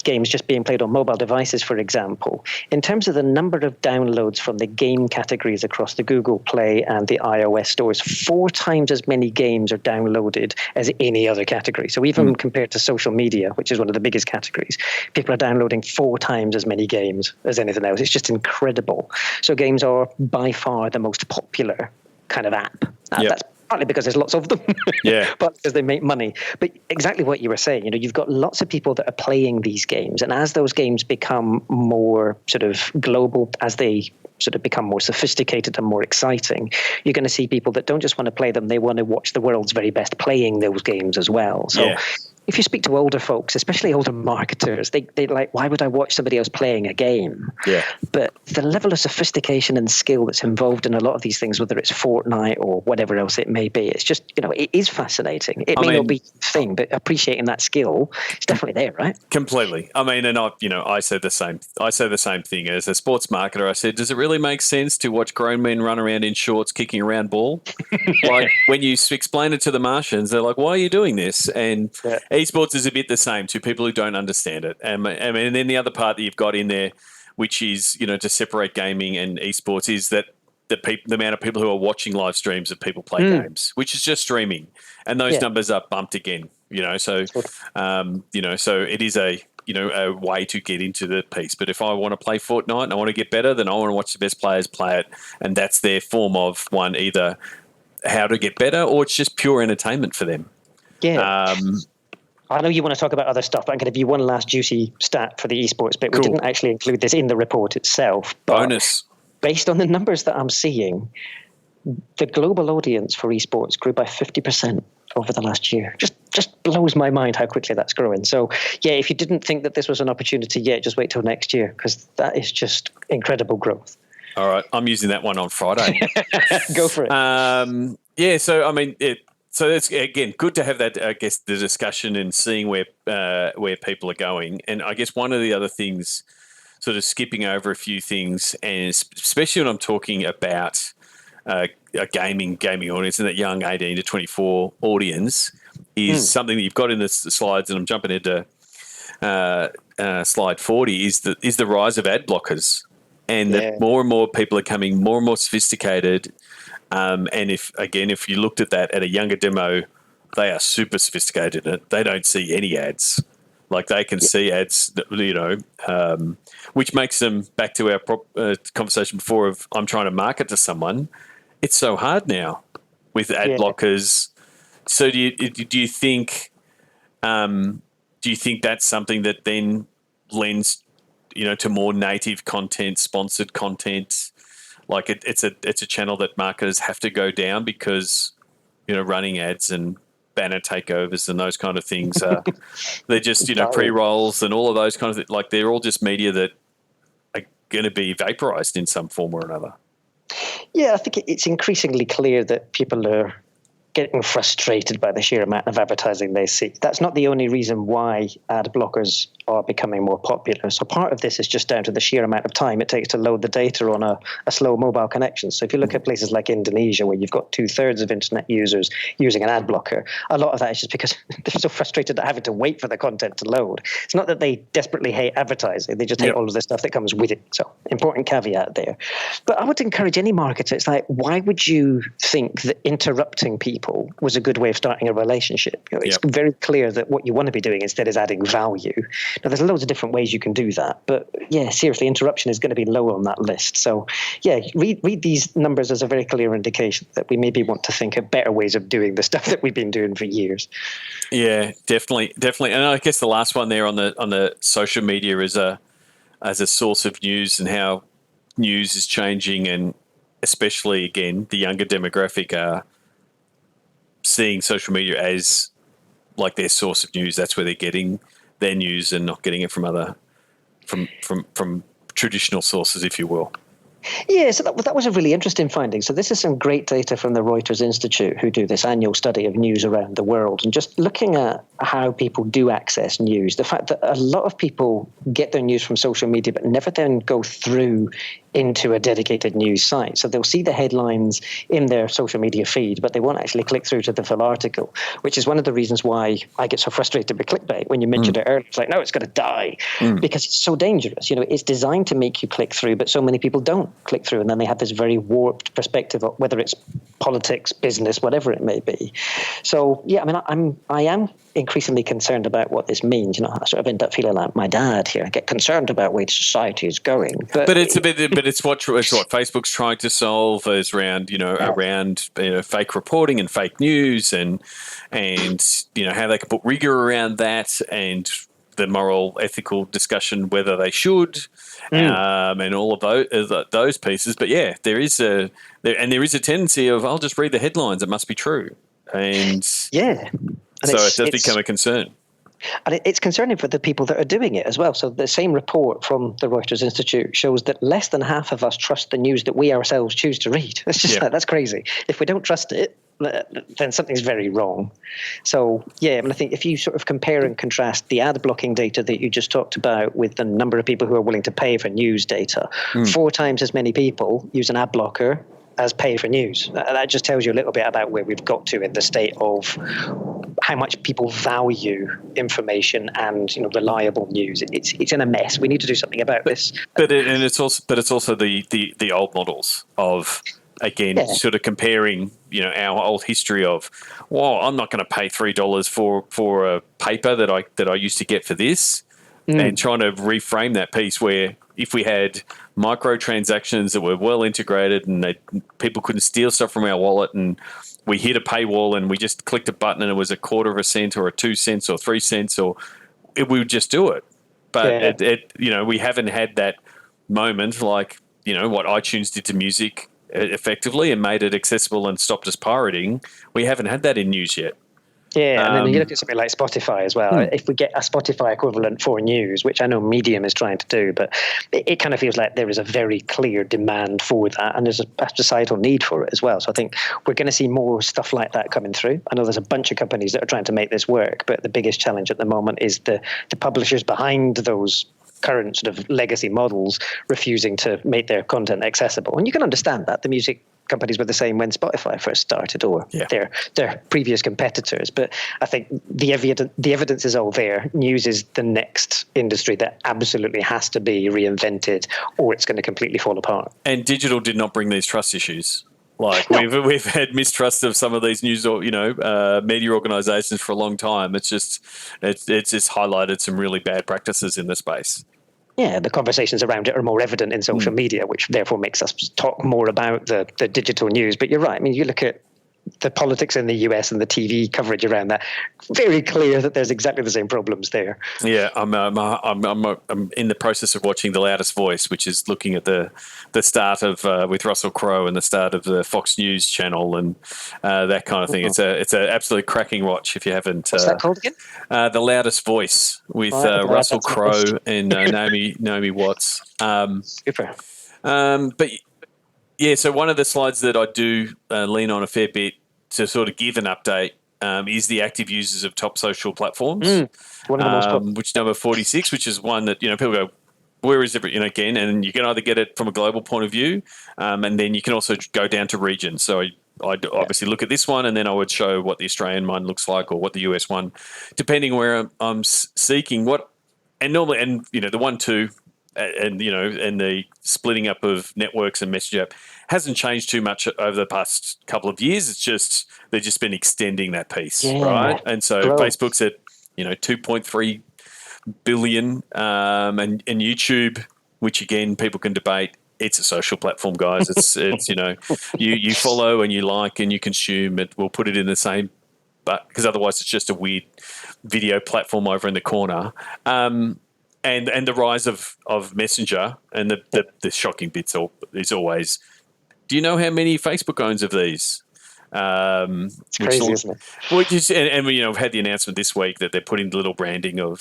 games just being played on mobile devices, for example, in terms of the number of downloads from the game categories across the Google Play and the iOS stores, 4 times as many games are downloaded as any other category. So even compared to social media, which is one of the biggest categories, people are downloading 4 times as many games as anything else. It's just incredible. So games are by far the most popular kind of app. That's partly because there's lots of them, but because they make money. But exactly what you were saying, you've got lots of people that are playing these games, and as those games become more sort of global, as they sort of become more sophisticated and more exciting, you're going to see people that don't just want to play them, they want to watch the world's very best playing those games as well. So if you speak to older folks, especially older marketers, they're like, why would I watch somebody else playing a game? Yeah. But the level of sophistication and skill that's involved in a lot of these things, whether it's Fortnite or whatever else it may be, it's just, it is fascinating. It may not be the thing, but appreciating that skill is definitely there, right? Completely. I mean, and I said the same. I say the same thing as a sports marketer. I said, does it really make sense to watch grown men run around in shorts kicking around ball? Like when you explain it to the Martians, they're like, why are you doing this? And esports is a bit the same to people who don't understand it. And then the other part that you've got in there, which is, to separate gaming and esports, is that the amount of people who are watching live streams of people play games, which is just streaming. And those numbers are bumped again, so it is a way to get into the piece. But if I want to play Fortnite and I want to get better, then I want to watch the best players play it. And that's their form of either how to get better or it's just pure entertainment for them. Yeah. I know you want to talk about other stuff, but I'm going to give you one last juicy stat for the esports bit. Cool. We didn't actually include this in the report itself. But bonus. Based on the numbers that I'm seeing, the global audience for esports grew by 50% over the last year. Just blows my mind how quickly that's growing. So, if you didn't think that this was an opportunity yet, just wait till next year, because that is just incredible growth. All right. I'm using that one on Friday. Go for it. So, I mean, so it's, again, good to have that, I guess, the discussion and seeing where people are going. And I guess one of the other things, sort of skipping over a few things, and especially when I'm talking about a gaming audience and that young 18 to 24 audience, is something that you've got in the slides, and I'm jumping into slide 40, is the rise of ad blockers. And that more and more people are coming more and more sophisticated. And if you looked at that at a younger demo, they are super sophisticated in it. They don't see any ads. Like they can see ads, which makes them, back to our conversation before of I'm trying to market to someone. It's so hard now with ad blockers. So do you think that's something that then lends, to more native content, sponsored content? Like it's a channel that marketers have to go down because, running ads and banner takeovers and those kind of things they're just, pre-rolls and all of those kind of things. Like they're all just media that are going to be vaporized in some form or another. Yeah, I think it's increasingly clear that people are getting frustrated by the sheer amount of advertising they see. That's not the only reason why ad blockers are becoming more popular. So part of this is just down to the sheer amount of time it takes to load the data on a slow mobile connection. So if you look at places like Indonesia, where you've got 2/3 of internet users using an ad blocker, a lot of that is just because they're so frustrated at having to wait for the content to load. It's not that they desperately hate advertising. They just hate all of the stuff that comes with it. So important caveat there. But I would encourage any marketer, it's like, why would you think that interrupting people was a good way of starting a relationship? It's very clear that what you want to be doing instead is adding value. Now, there's loads of different ways you can do that, but seriously, interruption is going to be low on that list. So read these numbers as a very clear indication that we maybe want to think of better ways of doing the stuff that we've been doing for years. Yeah, definitely. And I guess the last one there on the social media is as a source of news and how news is changing, and especially, again, the younger demographic are seeing social media as like their source of news. That's where they're getting their news and not getting it from other from traditional sources, if you will. Yeah, so that was a really interesting finding. So this is some great data from the Reuters Institute, who do this annual study of news around the world. And just looking at how people do access news. The fact that a lot of people get their news from social media, but never then go through into a dedicated news site. So they'll see the headlines in their social media feed, but they won't actually click through to the full article, which is one of the reasons why I get so frustrated with clickbait. When you mentioned it earlier, it's like, no, it's going to die because it's so dangerous. It's designed to make you click through, but so many people don't click through, and then they have this very warped perspective of whether it's politics, business, whatever it may be. So yeah, I mean, I am increasingly concerned about what this means. I sort of end up feeling like my dad here. I get concerned about where society is going. But it's what Facebook's trying to solve is around fake reporting and fake news and how they can put rigor around that and the moral, ethical discussion whether they should, and all of those pieces. But yeah, there is a tendency of I'll just read the headlines; it must be true, and yeah, and so it does become a concern. And it's concerning for the people that are doing it as well. So the same report from the Reuters Institute shows that less than half of us trust the news that we ourselves choose to read. It's just that's crazy. If we don't trust it, then something's very wrong. So, yeah, I think if you sort of compare and contrast the ad blocking data that you just talked about with the number of people who are willing to pay for news data, 4 times as many people use an ad blocker as pay for news. That just tells you a little bit about where we've got to in the state of how much people value information and reliable news. It's in a mess. We need to do something about this. But it's also the old models of again sort of comparing our old history of I'm not going to pay $3 for a paper that I used to get for this, and trying to reframe that piece where if we had microtransactions that were well integrated and people couldn't steal stuff from our wallet, and we hit a paywall and we just clicked a button and it was a quarter of a cent or 2 cents or 3 cents, we would just do it. But we haven't had that moment like what iTunes did to music effectively and made it accessible and stopped us pirating. We haven't had that in news yet. Yeah, and then you look at something like Spotify as well. If we get a Spotify equivalent for news, which I know Medium is trying to do, but it kind of feels like there is a very clear demand for that, and there's a societal need for it as well. So I think we're going to see more stuff like that coming through. I know there's a bunch of companies that are trying to make this work, but the biggest challenge at the moment is the publishers behind those current sort of legacy models refusing to make their content accessible. And you can understand that. The music companies were the same when Spotify first started, or their previous competitors. But I think the evidence is all there. News is the next industry that absolutely has to be reinvented, or it's going to completely fall apart. And digital did not bring these trust issues. Like we've had mistrust of some of these news or media organisations for a long time. It's just highlighted some really bad practices in the space. Yeah, the conversations around it are more evident in social media, which therefore makes us talk more about the digital news. But you're right. I mean, you look at the politics in the US and the TV coverage around that, very clear that there's exactly the same problems there. Yeah, I'm in the process of watching The Loudest Voice, which is looking at the start of with Russell Crowe and the start of the Fox News channel and that kind of thing. It's an absolutely cracking watch if you haven't. What's that called again? The Loudest Voice with Russell Crowe and Naomi Watts. Super. But yeah, so one of the slides that I do lean on a fair bit to sort of give an update is the active users of top social platforms, one of the most which number 46, which is one that people go, where is it? Again, and you can either get it from a global point of view, and then you can also go down to region. So I'd obviously look at this one, and then I would show what the Australian one looks like, or what the US one, depending where I'm seeking what. And normally, and the 1, 2. And the splitting up of networks and message app hasn't changed too much over the past couple of years. It's just they've just been extending that piece, right? And so Facebook's at 2.3 billion, and YouTube, which again people can debate. It's a social platform, guys. It's you follow and you like and you consume it. We'll put it in the same, but because otherwise it's just a weird video platform over in the corner. And the rise of Messenger and the shocking bits is always, do you know how many Facebook owns of these? It's crazy, isn't it? And we've had the announcement this week that they're putting the little branding of,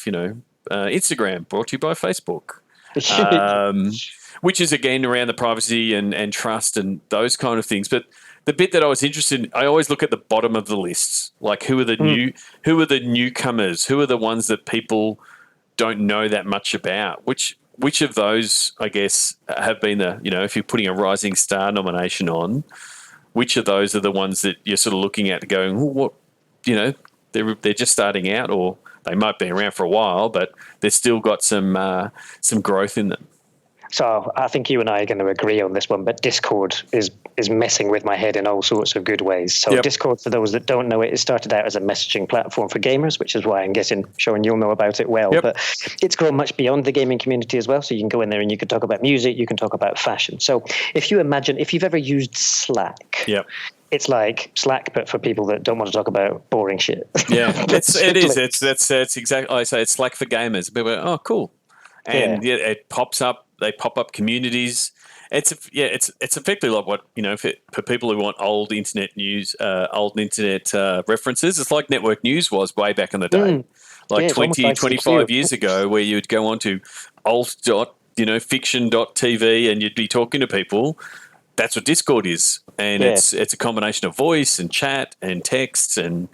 Instagram brought to you by Facebook, which is again around the privacy and trust and those kind of things. But the bit that I was interested in, I always look at the bottom of the lists, like who are the newcomers, who are the ones that people don't know that much about. Which of those, I guess, have been if you're putting a Rising Star nomination on, which of those are the ones that you're sort of looking at and going, what, they're just starting out, or they might be around for a while, but they've still got some growth in them. So I think you and I are going to agree on this one, but Discord is messing with my head in all sorts of good ways. So Discord, for those that don't know it started out as a messaging platform for gamers, which is why I'm guessing, Sean, you'll know about it well. But it's grown much beyond the gaming community as well. So you can go in there and you can talk about music, you can talk about fashion. So if you've ever used Slack, it's like Slack, but for people that don't want to talk about boring shit. Yeah, it is. It's exactly. I say it's Slack for gamers. People go, oh, cool, and it pops up. They pop up communities. It's effectively like what for people who want old internet news, old internet references. It's like network news was way back in the day, like 20, 25 years ago, where you'd go on to fiction.tv and you'd be talking to people. That's what Discord is, and it's a combination of voice and chat and texts and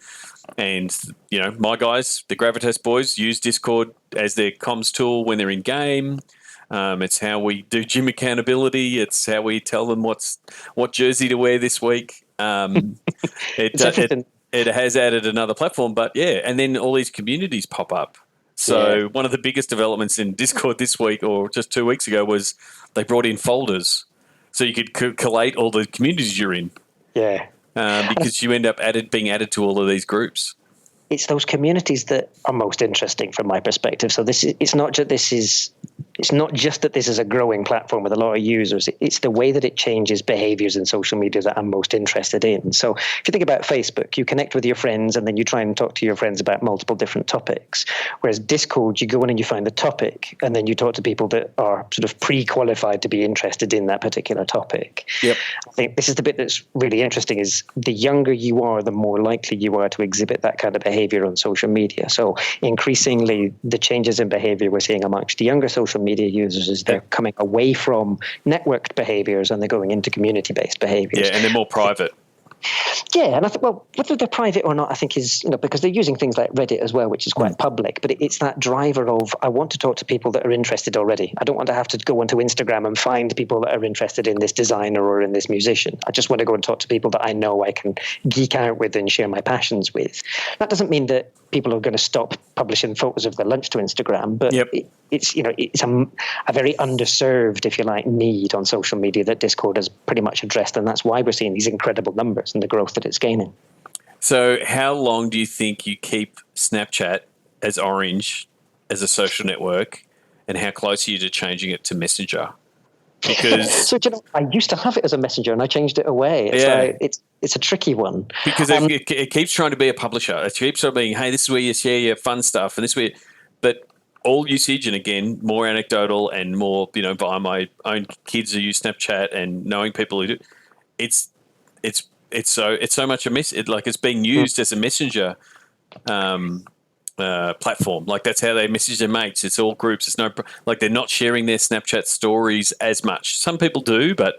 my guys, the Gravitas boys, use Discord as their comms tool when they're in game. It's how we do gym accountability. It's how we tell them what jersey to wear this week. It has added another platform, but and then all these communities pop up. So one of the biggest developments in Discord this week, or just 2 weeks ago, was they brought in folders, so you could collate all the communities you're in. Yeah, because you end up being added to all of these groups. It's those communities that are most interesting from my perspective. So it's not just that this is a growing platform with a lot of users. It's the way that it changes behaviors in social media that I'm most interested in. So if you think about Facebook, you connect with your friends and then you try and talk to your friends about multiple different topics. Whereas Discord, you go in and you find the topic and then you talk to people that are sort of pre-qualified to be interested in that particular topic. Yep. I think this is the bit that's really interesting, is the younger you are, the more likely you are to exhibit that kind of behavior on social media. So increasingly, the changes in behavior we're seeing amongst the younger social media users is they're coming away from networked behaviors and they're going into community-based behaviors. Yeah, and they're more private. Yeah, and I think, well, whether they're private or not, I think is, because they're using things like Reddit as well, which is quite public, but it's that driver of, I want to talk to people that are interested already. I don't want to have to go onto Instagram and find people that are interested in this designer or in this musician. I just want to go and talk to people that I know I can geek out with and share my passions with. That doesn't mean that people are going to stop publishing photos of their lunch to Instagram, but it's a very underserved, if you like, need on social media that Discord has pretty much addressed, and that's why we're seeing these incredible numbers and the growth that it's gaining. So how long do you think you keep Snapchat as orange as a social network, and how close are you to changing it to Messenger? Because I used to have it as a messenger and I changed it away. It's a tricky one. Because it keeps trying to be a publisher. It keeps on being, hey, this is where you share your fun stuff, and this is where, but all usage, and again, more anecdotal and more, via my own kids who use Snapchat and knowing people who do, it's so much a mess. It's being used as a messenger platform. Like that's how they message their mates. It's all groups. It's they're not sharing their Snapchat stories as much. Some people do, but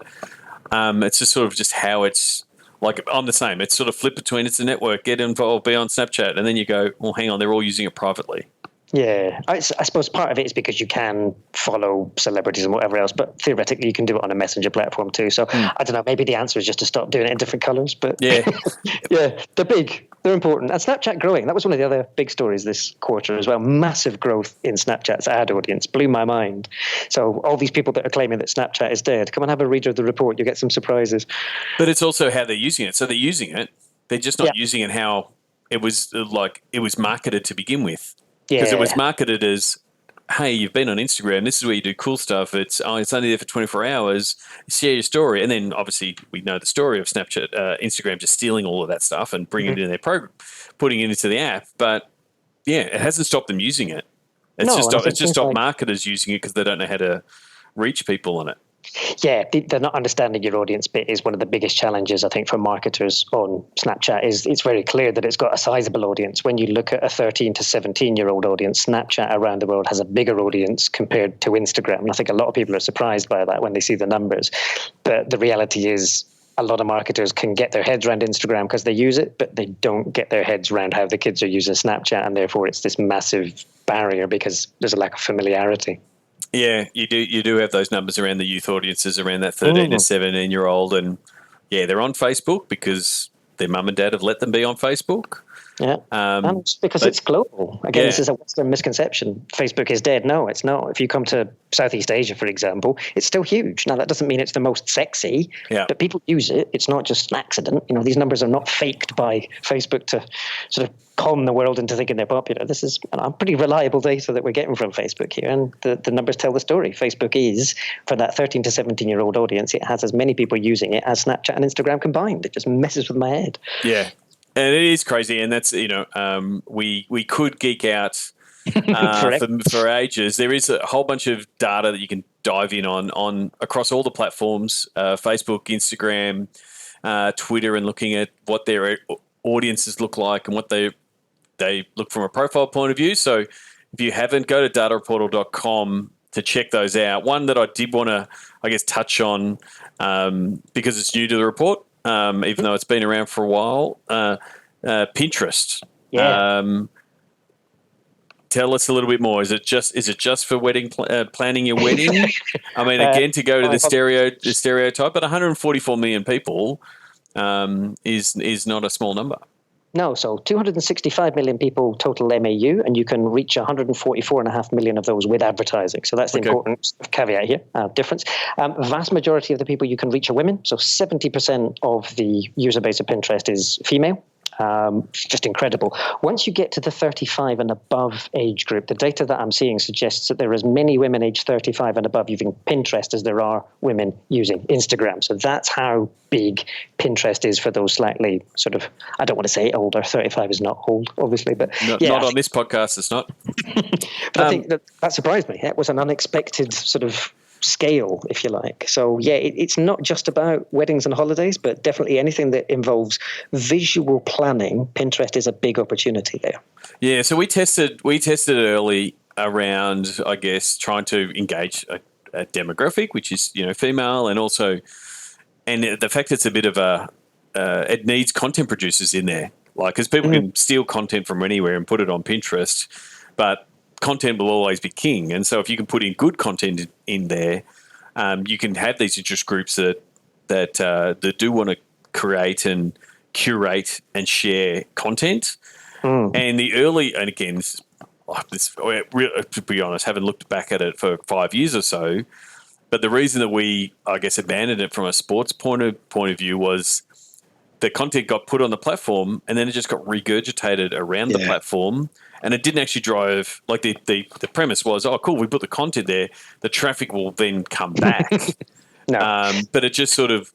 it's just sort of just how it's like. I'm the same. It's sort of flip between it's a network, get involved, be on Snapchat, and then you go, well, hang on, they're all using it privately. Yeah, I suppose part of it is because you can follow celebrities and whatever else, but theoretically you can do it on a messenger platform too. So I don't know, maybe the answer is just to stop doing it in different colours. But yeah, they're big, they're important. And Snapchat growing, that was one of the other big stories this quarter as well. Massive growth in Snapchat's ad audience, blew my mind. So all these people that are claiming that Snapchat is dead, come and have a read of the report, you'll get some surprises. But it's also how they're using it. So they're using it, they're just not using it how it was marketed to begin with. Because it was marketed as, hey, you've been on Instagram, this is where you do cool stuff. It's only there for 24 hours. Share your story. And then obviously we know the story of Snapchat, Instagram just stealing all of that stuff and bringing it in their program, putting it into the app. But yeah, it hasn't stopped them using it. It's just stopped marketers using it because they don't know how to reach people on it. Yeah, they're not understanding your audience bit is one of the biggest challenges, I think, for marketers on Snapchat. Is it's very clear that it's got a sizable audience. When you look at a 13 to 17-year-old audience, Snapchat around the world has a bigger audience compared to Instagram. And I think a lot of people are surprised by that when they see the numbers. But the reality is, a lot of marketers can get their heads around Instagram because they use it, but they don't get their heads around how the kids are using Snapchat, and therefore it's this massive barrier because there's a lack of familiarity. Yeah, you do have those numbers around the youth audiences, around that 13 to 17-year-old, and yeah, they're on Facebook because their mum and dad have let them be on Facebook. Yeah, and it's because it's global. Again, This is a Western misconception. Facebook is dead. No, it's not. If you come to Southeast Asia, for example, it's still huge. Now, that doesn't mean it's the most sexy, but people use it. It's not just an accident. These numbers are not faked by Facebook to sort of con the world into thinking they're popular. This is pretty reliable data that we're getting from Facebook here, and the numbers tell the story. Facebook is, for that 13 to 17-year-old audience, it has as many people using it as Snapchat and Instagram combined. It just messes with my head. Yeah. And it is crazy, and that's we could geek out for ages. There is a whole bunch of data that you can dive in on across all the platforms: Facebook, Instagram, Twitter, and looking at what their audiences look like and what they look from a profile point of view. So, if you haven't, go to datareportal.com to check those out. One that I did want to, touch on because it's new to the report. Even though it's been around for a while, Pinterest. Yeah. Tell us a little bit more. Is it just for wedding planning your wedding? I mean, again, to go to the stereotype, but 144 million people is not a small number. No, so 265 million people total MAU, and you can reach 144.5 million of those with advertising. So that's the important caveat here, difference. Vast majority of the people you can reach are women. So 70% of the user base of Pinterest is female. Just incredible. Once you get to the 35 and above age group, the data that I'm seeing suggests that there are as many women aged 35 and above using Pinterest as there are women using Instagram. So that's how big Pinterest is for those slightly sort of, I don't want to say older, 35 is not old, obviously, but not on this podcast, it's not. But I think that surprised me. It was an unexpected sort of scale, if you like. So yeah, it's not just about weddings and holidays, but definitely anything that involves visual planning. Pinterest is a big opportunity there. Yeah, so we tested it early around, trying to engage a demographic, which is female, and also the fact it's a bit of it needs content producers in there, because people can steal content from anywhere and put it on Pinterest, but content will always be king. And so if you can put in good content in there, you can have these interest groups that do want to create and curate and share content. And the early, and again, to be honest, haven't looked back at it for 5 years or so, but the reason that we, abandoned it from a sports point of view was the content got put on the platform and then it just got regurgitated around the platform. And it didn't actually drive, the premise was, oh, cool, we put the content there, the traffic will then come back. But it just sort of,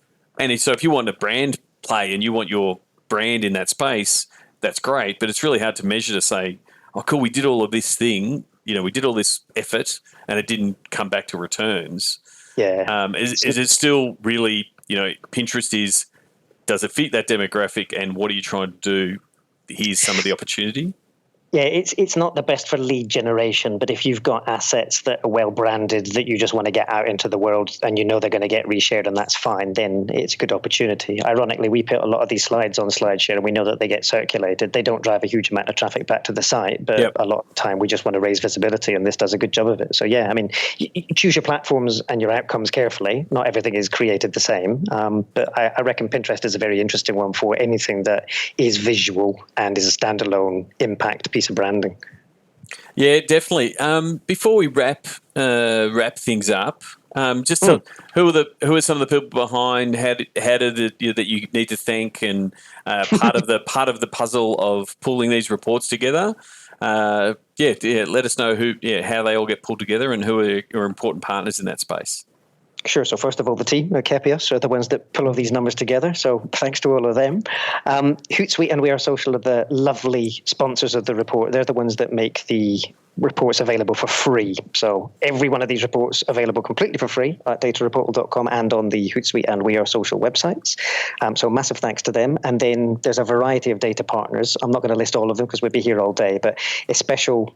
so if you want a brand play and you want your brand in that space, that's great. But it's really hard to measure to say, oh, cool, we did all of this thing, we did all this effort and it didn't come back to returns. Yeah. Is it still really, Pinterest does it fit that demographic, and what are you trying to do? Here's some of the opportunity. Yeah, it's not the best for lead generation, but if you've got assets that are well branded that you just want to get out into the world and they're going to get reshared and that's fine, then it's a good opportunity. Ironically, we put a lot of these slides on SlideShare and we know that they get circulated. They don't drive a huge amount of traffic back to the site, but a lot of the time we just want to raise visibility, and this does a good job of it. So yeah, you choose your platforms and your outcomes carefully. Not everything is created the same, but I reckon Pinterest is a very interesting one for anything that is visual and is a standalone impact piece of branding. Yeah, definitely. Before we wrap things up, just who are some of the people behind? How did that you need to thank, and part of the puzzle of pulling these reports together? Let us know how they all get pulled together and who are important partners in that space. Sure. So first of all, the team at Kepios are the ones that pull all these numbers together. So thanks to all of them. Hootsuite and We Are Social are the lovely sponsors of the report. They're the ones that make the reports available for free. So every one of these reports available completely for free at datareportal.com and on the Hootsuite and We Are Social websites. So massive thanks to them. And then there's a variety of data partners. I'm not going to list all of them because we'd be here all day, but a special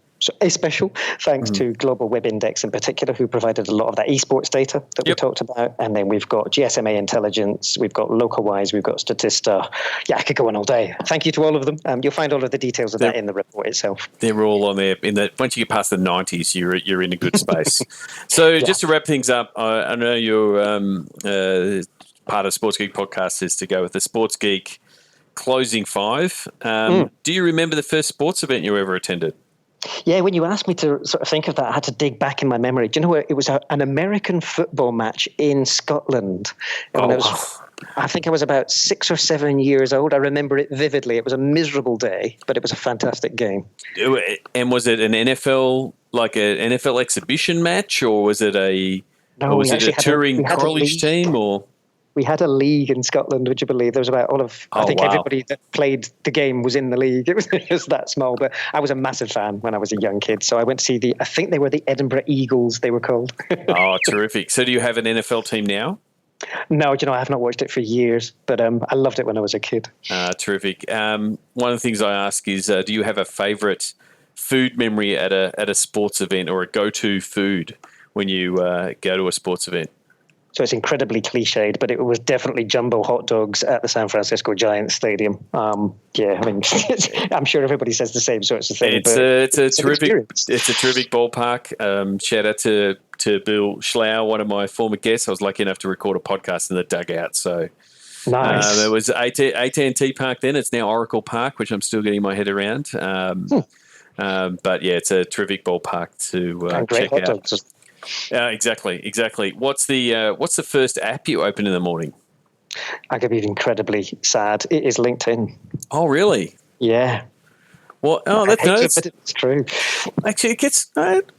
thanks to Global Web Index in particular, who provided a lot of that esports data that we talked about. And then we've got GSMA Intelligence, we've got LocalWise, we've got Statista. Yeah, I could go on all day. Thank you to all of them. You'll find all of the details of that in the report itself. They're all on there. Once you get past the 90s, you're in a good space. So just to wrap things up, I know you're part of Sports Geek podcast is to go with the Sports Geek Closing 5. Do you remember the first sports event you ever attended? Yeah, when you asked me to sort of think of that, I had to dig back in my memory. Do you know what? It was an American football match in Scotland. I think I was about 6 or 7 years old. I remember it vividly. It was a miserable day, but it was a fantastic game. And was it an NFL, like an NFL exhibition match, or was it a touring college team, or? We had a league in Scotland, would you believe? There was about everybody that played the game was in the league. It was that small, but I was a massive fan when I was a young kid. So I went to see I think they were the Edinburgh Eagles, they were called. Oh, terrific. So do you have an NFL team now? No, I have not watched it for years, but I loved it when I was a kid. Terrific. One of the things I ask is, do you have a favourite food memory at a sports event, or a go-to food when you go to a sports event? So it's incredibly cliched, but it was definitely jumbo hot dogs at the San Francisco Giants Stadium. I'm sure everybody says the same sorts of things. It's a terrific ballpark. Shout out to Bill Schlau, one of my former guests. I was lucky enough to record a podcast in the dugout. So nice. It was AT&T Park then. It's now Oracle Park, which I'm still getting my head around. But yeah, it's a terrific ballpark to check out. Dogs. Exactly. What's the first app you open in the morning? I could be incredibly sad. It is LinkedIn. Oh, really? Yeah. Well, that's but it's true. Actually, it gets like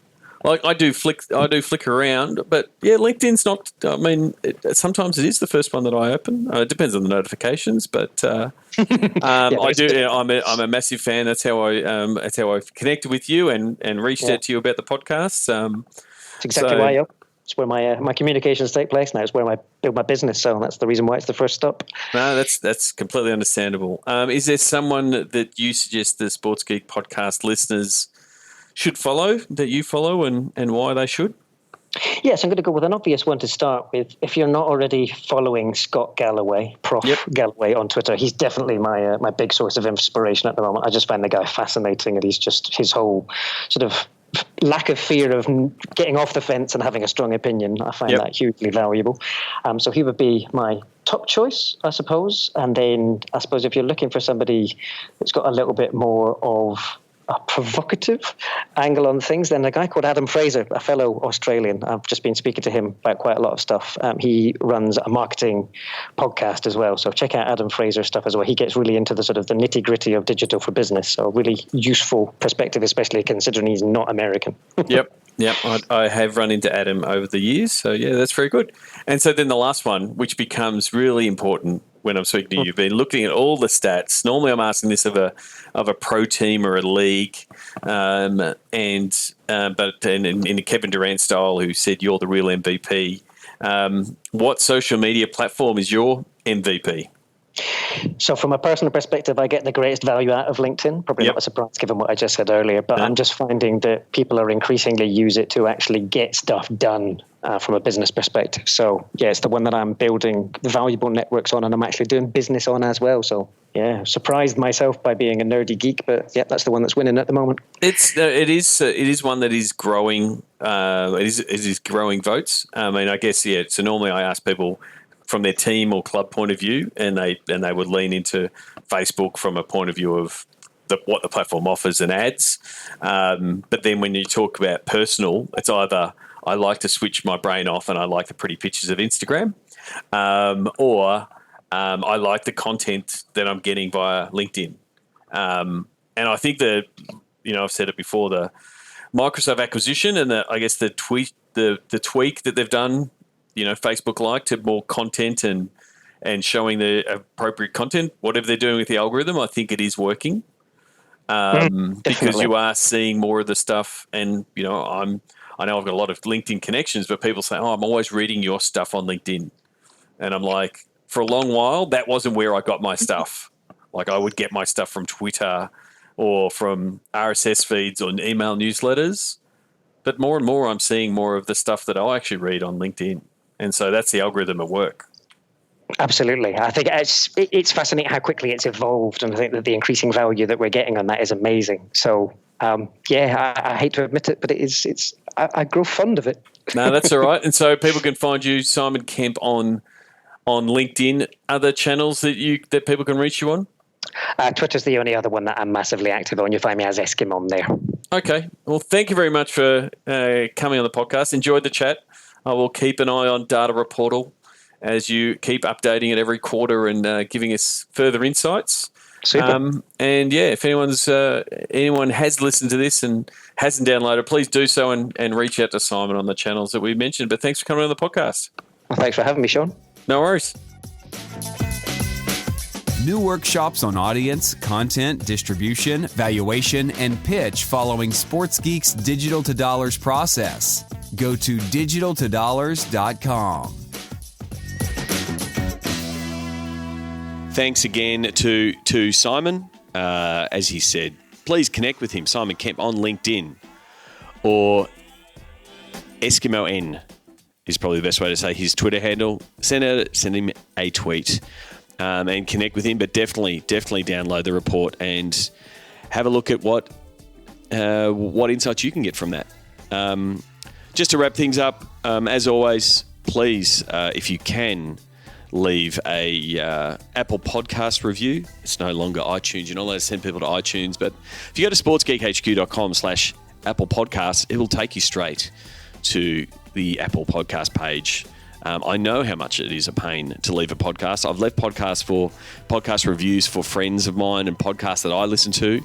I do flick around, but yeah, LinkedIn's not. I mean, sometimes it is the first one that I open. It depends on the notifications, but I do. Yeah, I'm a massive fan. That's how I've connected with you and reached out to you about the podcast. It's exactly why it's where my communications take place now. It's where I build my business, so that's the reason why it's the first stop. No, that's completely understandable. Is there someone that you suggest the Sports Geek podcast listeners should follow, that you follow, and why they should? Yes, I'm going to go with an obvious one to start with. If you're not already following Scott Galloway, Prof. Galloway on Twitter, he's definitely my big source of inspiration at the moment. I just find the guy fascinating, and he's just his whole sort of lack of fear of getting off the fence and having a strong opinion. I find that hugely valuable. So he would be my top choice, I suppose. And then I suppose if you're looking for somebody that's got a little bit more of a provocative angle on things, then a guy called Adam Fraser, a fellow Australian. I've just been speaking to him about quite a lot of stuff. He runs a marketing podcast as well. So check out Adam Fraser's stuff as well. He gets really into the sort of the nitty gritty of digital for business. So really useful perspective, especially considering he's not American. Yep. I have run into Adam over the years. So yeah, that's very good. And so then the last one, which becomes really important when I'm speaking to you, you've been looking at all the stats. Normally I'm asking this of a pro team or a league, but in the Kevin Durant style, who said you're the real MVP. What social media platform is your MVP? So from a personal perspective, I get the greatest value out of LinkedIn. Probably not a surprise given what I just said earlier, but I'm just finding that people are increasingly use it to actually get stuff done from a business perspective. So yeah, it's the one that I'm building valuable networks on, and I'm actually doing business on as well. So yeah, surprised myself by being a nerdy geek, but yeah, that's the one that's winning at the moment. It is one that is growing. It is growing votes. I mean, I guess So normally I ask people from their team or club point of view, and they would lean into Facebook from a point of view of what the platform offers and ads. But then when you talk about personal, it's either I like to switch my brain off and I like the pretty pictures of Instagram, or I like the content that I'm getting via LinkedIn. And I think that, I've said it before, the Microsoft acquisition and I guess the tweak that they've done, Facebook to more content and showing the appropriate content, whatever they're doing with the algorithm, I think it is working. because you are seeing more of the stuff. And, I know I've got a lot of LinkedIn connections, but people say, I'm always reading your stuff on LinkedIn. And I'm like, for a long while, that wasn't where I got my stuff. Like I would get my stuff from Twitter or from RSS feeds or email newsletters. But more and more, I'm seeing more of the stuff that I'll actually read on LinkedIn. And so that's the algorithm at work. Absolutely. I think it's fascinating how quickly it's evolved. And I think that the increasing value that we're getting on that is amazing. So, I hate to admit it, but I grow fond of it. No, that's all right. And so people can find you, Simon Kemp, on LinkedIn. Other channels that people can reach you on? Twitter's the only other one that I'm massively active on. You'll find me as Eskim on there. Okay. Well, thank you very much for coming on the podcast. Enjoyed the chat. I will keep an eye on Data Reportal as you keep updating it every quarter and giving us further insights. Super. If anyone has listened to this and hasn't downloaded, please do so and reach out to Simon on the channels that we mentioned. But thanks for coming on the podcast. Well, thanks for having me, Sean. No worries. New workshops on audience, content, distribution, valuation, and pitch following Sports Geek's Digital to Dollars process. Go to digitaltodollars.com. Thanks again to Simon. As he said, please connect with him, Simon Kemp, on LinkedIn, or Eskimo N is probably the best way to say his Twitter handle. Send him a tweet and connect with him, but definitely download the report and have a look at what insights you can get from that. Just to wrap things up, as always, please, if you can, leave a Apple Podcast review. It's no longer iTunes. You're not allowed to send people to iTunes, but if you go to sportsgeekhq.com/Apple Podcasts, it will take you straight to the Apple Podcast page. I know how much it is a pain to leave a podcast. I've left podcast reviews for friends of mine and podcasts that I listen to.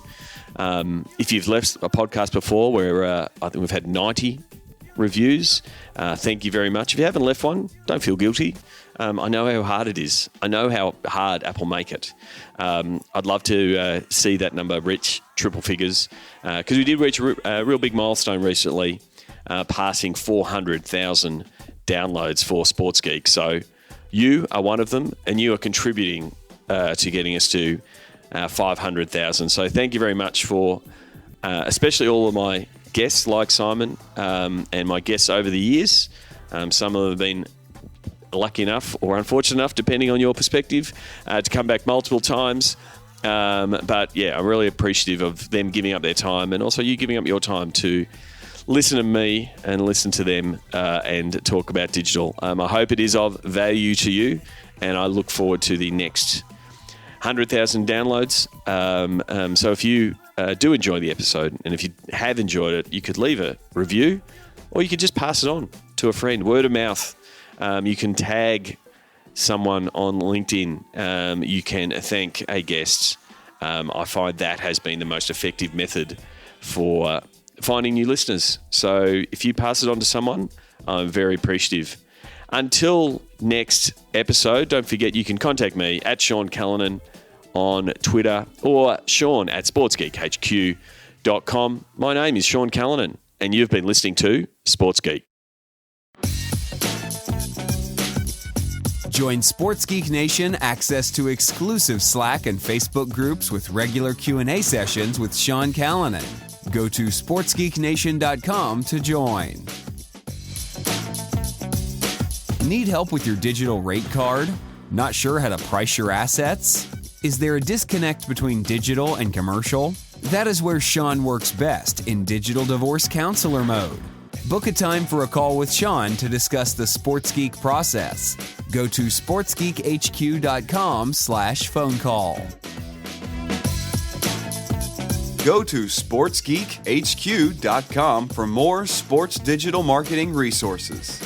If you've left a podcast before where I think we've had 90 reviews, thank you very much. If you haven't left one, don't feel guilty. I know how hard it is. I know how hard Apple make it. I'd love to see that number reach triple figures because we did reach a real big milestone recently, passing 400,000 downloads for Sports Geek. So you are one of them, and you are contributing to getting us to 500,000. So thank you very much for especially all of my guests like Simon and my guests over the years. Some of them have been lucky enough or unfortunate enough, depending on your perspective, to come back multiple times. But yeah, I'm really appreciative of them giving up their time and also you giving up your time to listen to me and listen to them and talk about digital. I hope it is of value to you, and I look forward to the next 100,000 downloads. So if you do enjoy the episode, and if you have enjoyed it, you could leave a review or you could just pass it on to a friend. Word of mouth. You can tag someone on LinkedIn. You can thank a guest. I find that has been the most effective method for finding new listeners. So if you pass it on to someone, I'm very appreciative. Until next episode, don't forget you can contact me at Sean Callanan on Twitter or Sean at sportsgeekhq.com. My name is Sean Callanan, and you've been listening to Sports Geek. Join Sports Geek Nation access to exclusive Slack and Facebook groups with regular Q&A sessions with Sean Callanan. Go to sportsgeeknation.com to join. Need help with your digital rate card? Not sure how to price your assets? Is there a disconnect between digital and commercial? That is where Sean works best, in digital divorce counselor mode. Book a time for a call with Sean to discuss the Sports Geek process. Go to sportsgeekhq.com/phone call. Go to sportsgeekhq.com for more sports digital marketing resources.